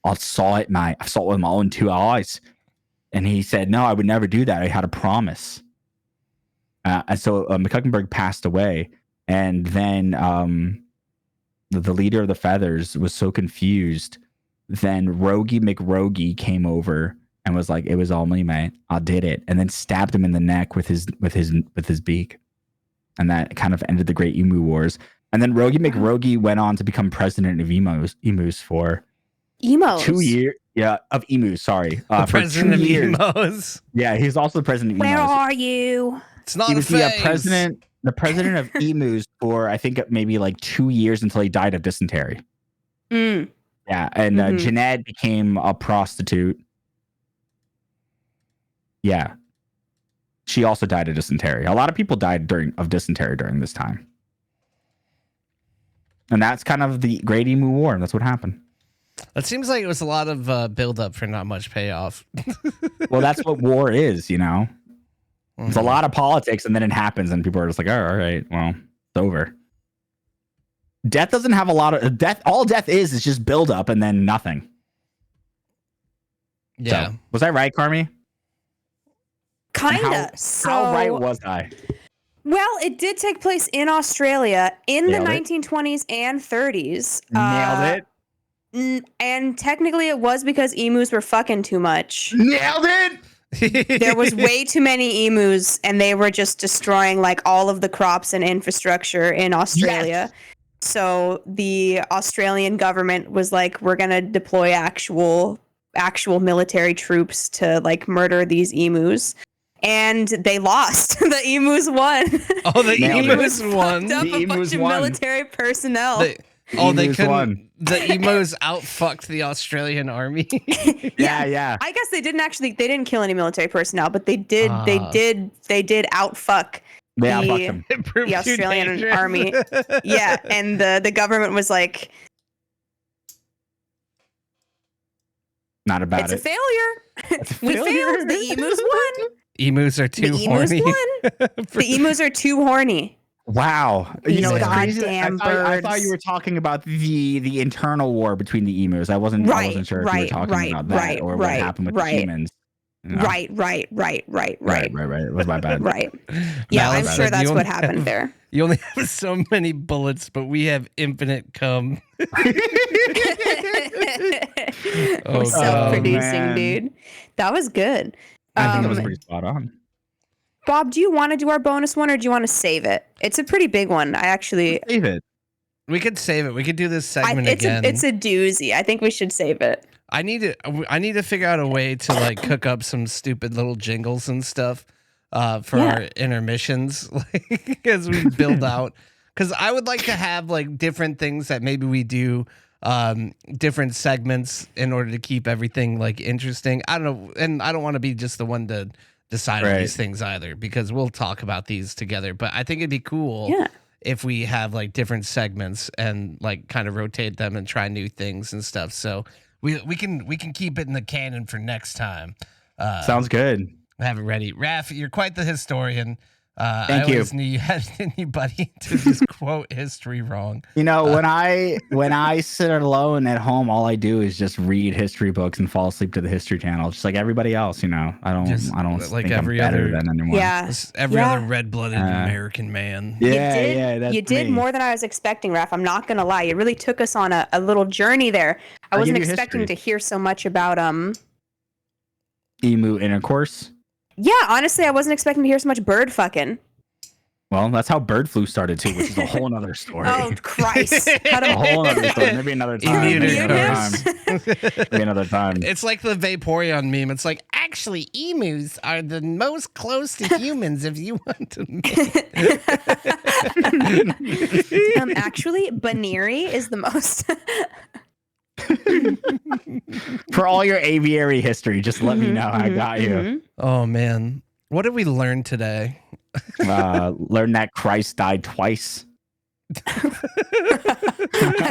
I saw it, mate. I saw it with my own two eyes. And he said, no, I would never do that. I had a promise. And so McCuckenberg passed away. And then the leader of the feathers was so confused. Then Rogie McRogie came over and was like, it was all me, mate. I did it. And then stabbed him in the neck with his beak. And that kind of ended the Great Emu Wars. And then Rogie McRogie went on to become president of emus for 2 years. Yeah, of emus, sorry. For President 2 of years. emos. Yeah, he's also the president of emus. Where are you? It's not He a was phase. the president of emus for, I think, maybe like 2 years until he died of dysentery. Mm. Yeah, and Jeanette became a prostitute. Yeah. She also died of dysentery. A lot of people died of dysentery during this time. And that's kind of the Great Emu War. That's what happened. It seems like it was a lot of build-up for not much payoff. Well, that's what war is, you know? It's a lot of politics, and then it happens, and people are just like, oh, all right, well, it's over. Death doesn't have a lot of... death. All death is just build-up and then nothing. Yeah. So, was I right, Carmie? Kinda. How right was I? Well, it did take place in Australia in Nailed the it. 1920s and 30s. Nailed it. And technically it was because emus were fucking too much. Nailed it! There was way too many emus, and they were just destroying like all of the crops and infrastructure in Australia. Yes. So the Australian government was like, we're going to deploy actual actual military troops to like murder these emus. And they lost. The emus won. Oh, the Nailed it. emus won. Up The a bunch emus of won. military personnel. They Emus couldn't. won. The emos outfucked the Australian army. Yeah. I guess they didn't kill any military personnel, but they did outfuck They outfucked them. It proved the too Australian dangerous. army. Yeah, and the government was like, Not about it's it. a failure. It's a We failure. failed. The emus won. Emus are too The emus horny. won. The emus are too horny. Wow. These It's crazy. goddamn I thought birds. you were talking about the internal war between the emus. I wasn't sure if you were talking about that or what happened with the humans. You know? Right. Right. It was my bad. Right. Yeah, I'm Malus sure said that's you what only happened have- there. You only have so many bullets, but we have infinite cum. We're self-producing, man. dude. That was good. I think that was pretty spot on. Bob, do you want to do our bonus one or do you want to save it? It's a pretty big one. I actually, Save it. We could save it. We could do this segment it's again. a doozy. I think we should save it. I need to figure out a way to like cook up some stupid little jingles and stuff for our intermissions like as we build out, because I would like to have like different things that maybe we do different segments in order to keep everything like interesting. I don't know, and I don't want to be just the one to decide on these things either, because we'll talk about these together, but I think it'd be cool if we have like different segments and like kind of rotate them and try new things and stuff. So we can keep it in the canon for next time. Sounds good. Have it ready. Raph, you're quite the historian. Thank I you. always knew you had anybody to just quote history wrong. You know, when I sit alone at home, all I do is just read history books and fall asleep to the History Channel, just like everybody else. You know, I don't like think every I'm better other- than anyone. Yeah. Just every other red-blooded American man. Yeah, You did more than I was expecting, Raph. I'm not gonna lie. You really took us on a little journey there. I I'll wasn't give you expecting history. to hear so much about Emu intercourse. Yeah, honestly, I wasn't expecting to hear so much bird fucking. Well, that's how bird flu started too, which is a whole other story. Oh Christ! Cut A him. whole other story. Maybe another time. Emu Maybe another time. intercourse. Maybe another time. It's like the Vaporeon meme. It's like, actually, emus are the most close to humans if you want to make. Actually, Baneri is the most. For all your aviary history, just let me know. I got you. Oh, man. What did we learn today? Learn that Christ died twice. I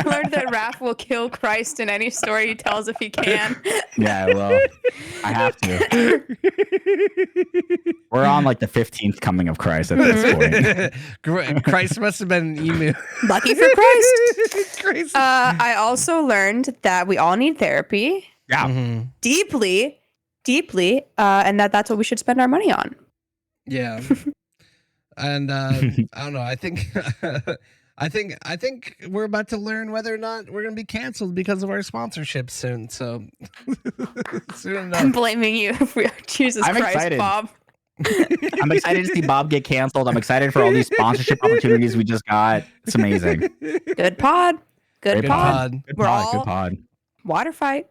learned that Raph will kill Christ in any story he tells if he can. Yeah, well, I have to. We're on like the 15th coming of Christ at this point. Christ must have been an emu. Lucky for Christ. Christ. I also learned that we all need therapy Yeah. Mhm. deeply, and that's what we should spend our money on. Yeah. And I don't know. I think I think we're about to learn whether or not we're going to be canceled because of our sponsorship soon. So soon I'm enough. blaming you. Jesus I'm Christ, excited. Bob. I'm excited to see Bob get canceled. I'm excited for all these sponsorship opportunities we just got. It's amazing. Good pod. Good Great pod. Good We're pod. all- Good pod. Water fight.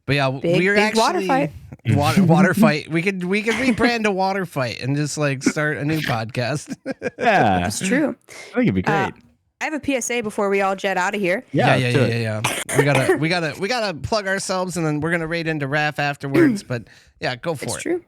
But yeah, we're big water actually fight. water fight. We could rebrand a water fight and just like start a new podcast. Yeah. It's true. I think it'd be great. I have a PSA before we all jet out of here. Yeah. We gotta plug ourselves, and then we're gonna raid into Raph afterwards. But yeah, go for It's it. true.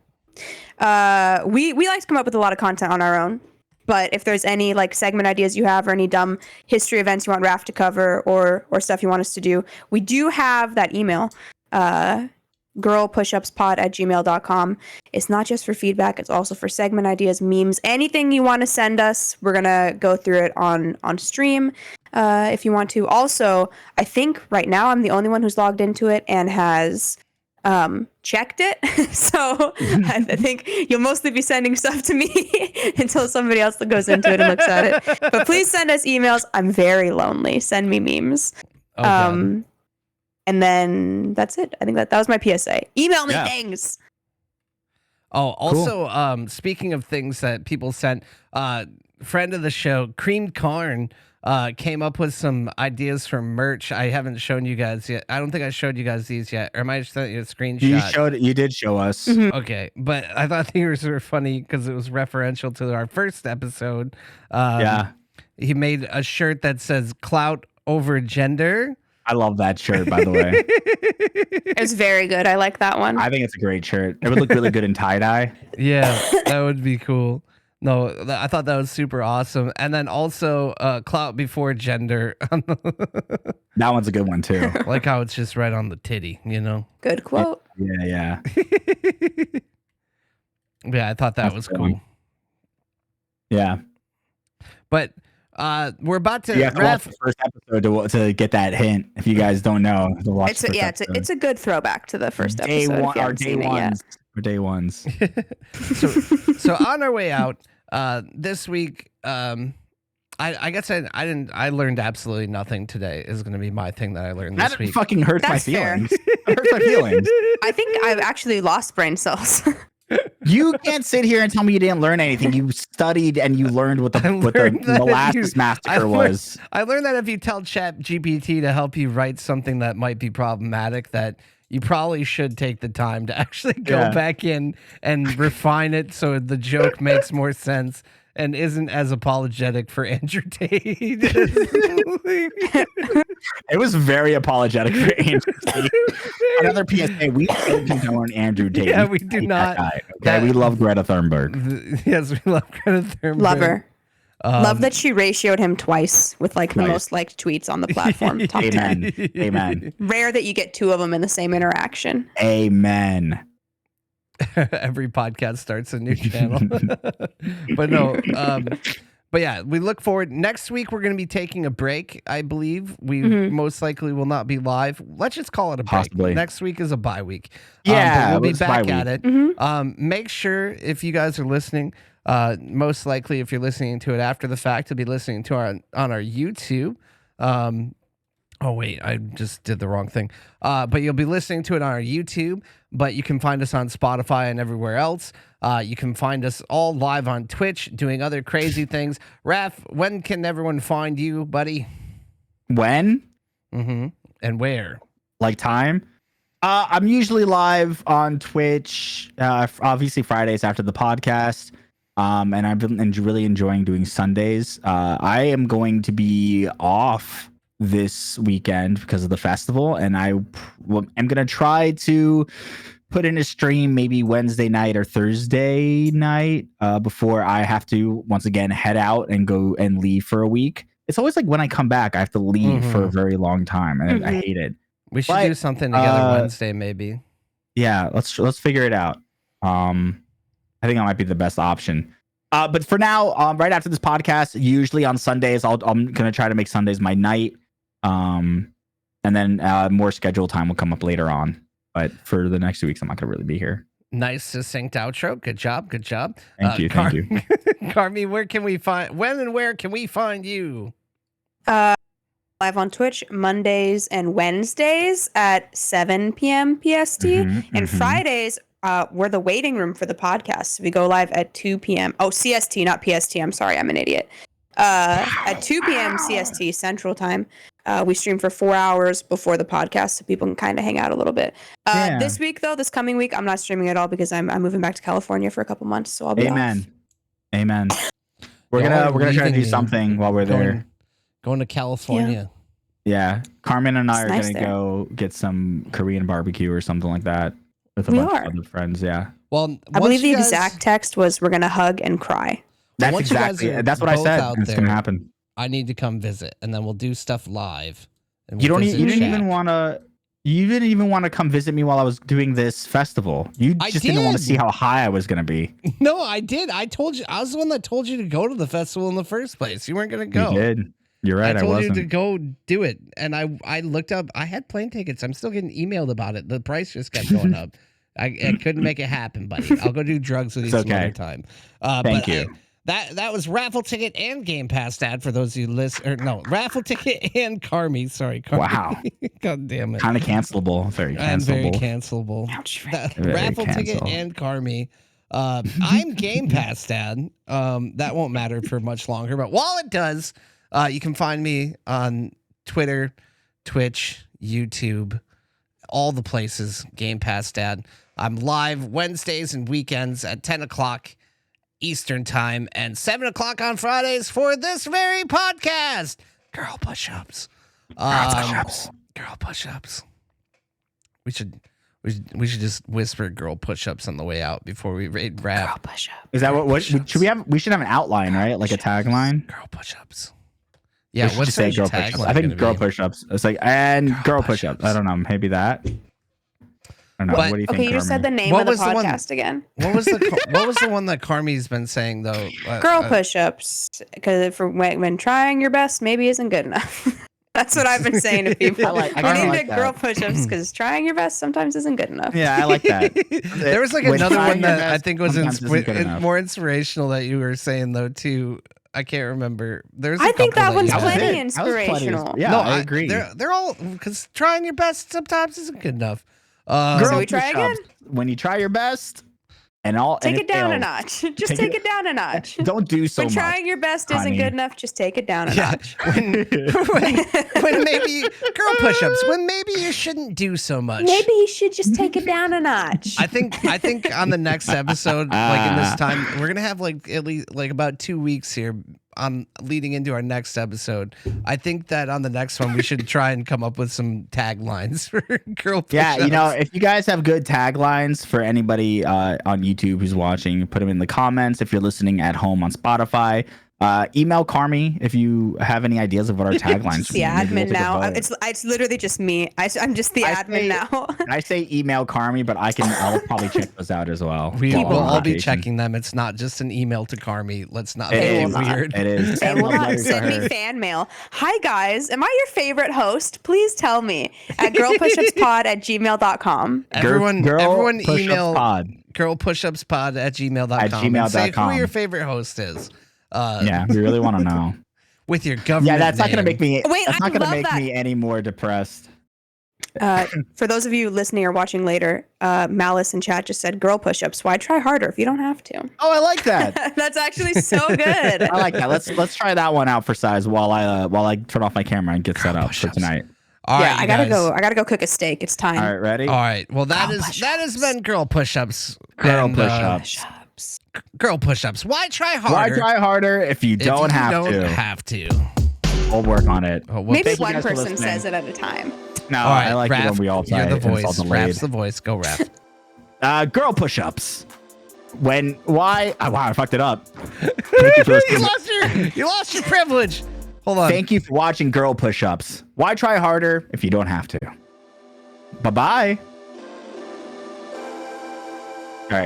We like to come up with a lot of content on our own. But if there's any like segment ideas you have or any dumb history events you want Raph to cover or stuff you want us to do, we do have that email, girlpushupspod@gmail.com. It's not just for feedback, it's also for segment ideas, memes, anything you want to send us. We're gonna go through it on stream if you want to. Also, I think right now I'm the only one who's logged into it and has checked it. So I think you'll mostly be sending stuff to me until somebody else goes into it and looks at it. But please send us emails. I'm very lonely. Send me memes. Oh, God. And then that's it. I think that was my PSA. Email me things. Oh, also, speaking of things that people sent, friend of the show, Creamed Corn, came up with some ideas for merch. I haven't shown you guys yet. I don't think I showed you guys these yet. Or am I just sending you a screenshot? You did show us. Okay, but I thought these were funny because it was referential to our first episode. Yeah. He made a shirt that says "Clout over Gender." I love that shirt, by the way. It's very good. I like that one. I think it's a great shirt. It would look really good in tie-dye. Yeah, that would be cool. No, I thought that was super awesome. And then also "Clout before Gender." That one's a good one too. Like how it's just right on the titty, you know? Good quote. Yeah. Yeah, I thought that was cool. Yeah. But we're about to You have to watch the first episode to get that hint. If you guys don't know, to watch It's a good throwback to the first episode. Our day ones. So on our way out this week, I guess I learned absolutely nothing today. Is going to be my thing that I learned this week. That fucking hurts my That's fair. feelings. It hurts my feelings. I think I've actually lost brain cells. You can't sit here and tell me you didn't learn anything. You studied and you learned what the molasses massacre was. I learned that if you tell ChatGPT to help you write something that might be problematic, that you probably should take the time to actually go back in and refine it so the joke makes more sense and isn't as apologetic for Andrew Tate. It was very apologetic for Andrew Tate. Another PSA, we don't condone Andrew Tate. Yeah, we do not. Okay, we love Greta Thunberg. Yes, we love Greta Thunberg. Love her. Love that she ratioed him twice with like the most liked tweets on the platform. Amen. Rare that you get two of them in the same interaction. Amen. Every podcast starts a new channel. But no, but yeah, we look forward. Next week, we're going to be taking a break, I believe. We most likely will not be live. Let's just call it a break. Possibly. Next week is a bye week. Yeah, but we'll be back at it. Mm-hmm. Make sure if you guys are listening, most likely if you're listening to it after the fact, you'll be listening to on our YouTube. Oh, wait, I just did the wrong thing. But you'll be listening to it on our YouTube, but you can find us on Spotify and everywhere else. You can find us all live on Twitch doing other crazy things. Raph, when can everyone find you, buddy? When? And where? Like time? I'm usually live on Twitch, obviously Fridays after the podcast. And I've been really enjoying doing Sundays. I am going to be off this weekend because of the festival, and I'm gonna try to put in a stream maybe Wednesday night or Thursday night before I have to once again head out and go and leave for a week. It's always like when I come back I have to leave for a very long time, and I hate it. We should do something together Wednesday, maybe. Yeah, let's figure it out. I think that might be the best option. But for now, right after this podcast, usually on Sundays, I'm gonna try to make Sundays my night. And then more scheduled time will come up later on. But for the next 2 weeks, I'm not gonna really be here. Nice succinct outro. Good job. Thank you. Carmie, where can we find you? Live on Twitch Mondays and Wednesdays at 7 p.m. PST. And Fridays, we're the waiting room for the podcast. We go live at 2 p.m. Oh, CST, not PST. I'm sorry, I'm an idiot. At 2 p.m. CST Central Time. We stream for 4 hours before the podcast so people can kind of hang out a little bit. This week, though, this coming week, I'm not streaming at all because I'm moving back to California for a couple months, so I'll be off. Amen. We're gonna try to do something while we're there. Going to California. Yeah. Carmen and I are nice gonna there. go get some Korean barbecue or something like that with a bunch of other friends. Yeah. Well, I believe the exact text was, "We're gonna hug and cry." That's once you guys exactly. are That's what I both said. out It's there, gonna happen. I need to come visit, and then we'll do stuff live. And You we'll didn't visit even chat. want to. You didn't even want to come visit me while I was doing this festival. You I just didn't want to did. see how high I was gonna be. No, I did. I told you. I was the one that told you to go to the festival in the first place. You weren't going to go. You did. You're right. I I told wasn't. you to go do it, and I looked up. I had plane tickets. I'm still getting emailed about it. The price just kept going up. I couldn't make it happen, buddy. I'll go do drugs with you some other time. Thank you. That was Raffle Ticket and Game Pass Dad for those of you listen. Or no, Raffle Ticket and Carmie. Sorry, Carmie. Wow. God damn it. Kind of cancelable. Very cancelable. I'm very cancelable. Ouch. Very Raffle Ticket cancel. and Carmie. I'm Game Pass Dad. That won't matter for much longer, but while it does, You can find me on Twitter, Twitch, YouTube, all the places. Game Pass Dad. I'm live Wednesdays and weekends at 10 o'clock Eastern Time and 7 o'clock on Fridays for this very podcast. Girl push-ups. Girl push-ups. We should just whisper girl push-ups on the way out before we raid rap. Girl push-up. Is that what should we have? We should have an outline, right? Like a tagline. Girl push-ups. Yeah, What's the girl tagline? push-ups? I think girl push-ups. It's like girl push-ups. I don't know. Maybe that. I don't know. What do you think? Okay, you just said the name What of the was the one- podcast again. What was the one that Carmie's been saying though? Girl push-ups, because for when trying your best maybe isn't good enough. That's what I've been saying to people. I You kinda need like to that. girl push-ups because trying your best sometimes isn't good enough. Yeah, I like that. There was like When another trying one your that I best think was sometimes isn't good enough. more inspirational that you were saying though too. I can't remember. There's. I think that one's you had. plenty That was plenty inspirational. Yeah, No, I agree. They're all because trying your best sometimes isn't good enough. Girl So we try push-ups. When you try your best, Take it down a fails, notch. Just Take take it- it down a notch. Don't do so When much. trying your best honey. isn't good enough, just take it down a Yeah, notch. when maybe girl push-ups. When maybe you shouldn't do so much. Maybe you should just take it down a notch. I think on the next episode, like in this time, we're gonna have like at least like about 2 weeks here. Leading into our next episode, I think that on the next one we should try and come up with some taglines for girl push-ups. Yeah, you know, if you guys have good taglines for anybody on YouTube who's watching, put them in the comments. If you're listening at home on Spotify, email Carmie if you have any ideas of what our taglines Just the should be. Maybe we'll admin take a now. vote. It's literally just me. I'm just the I admin say- now. I say email Carmie, but I'll probably check those out as well. We while will on all be vacation. checking them. It's not just an email to Carmie. Let's not It make They it is. will not. weird. It is. They will not Letters to send me her. fan mail. Hi guys, am I your favorite host? Please tell me at girlpushupspod@gmail.com. Everyone Push-ups email pod. girlpushupspod@gmail.com. At and say who gmail.com. your favorite host is. Yeah, we really want to know. With your government. Yeah, that's not gonna make me. Wait, that's I not gonna love make that. me any more depressed. For those of you listening or watching later, Malice in chat just said girl push-ups. Why try harder if you don't have to? Oh, I like that. That's actually so good. I like that. Let's try that one out for size while I turn off my camera and get set up for push-ups. tonight. All Yeah, right, I you gotta guys. go. I gotta go cook a steak. It's time. All right, ready? All right. Well, that Girl has been girl push-ups. Girl And, push-ups. Push-ups. Girl push-ups. Why try Why harder? try harder if you if don't you have don't to? have to. We'll work on it. Oh, Maybe Thank you one guys for person listening. says it at a time. No, All right, I like it Raph, when we all try you're the it and it's all voice. delayed. Raph's the voice. Go, Raph. Girl push-ups. Why? Oh, wow, I fucked it up. Thank you for listening. You lost your privilege. Hold on. Thank you for watching Girl Push-Ups. Why try harder if you don't have to? Bye-bye. All right.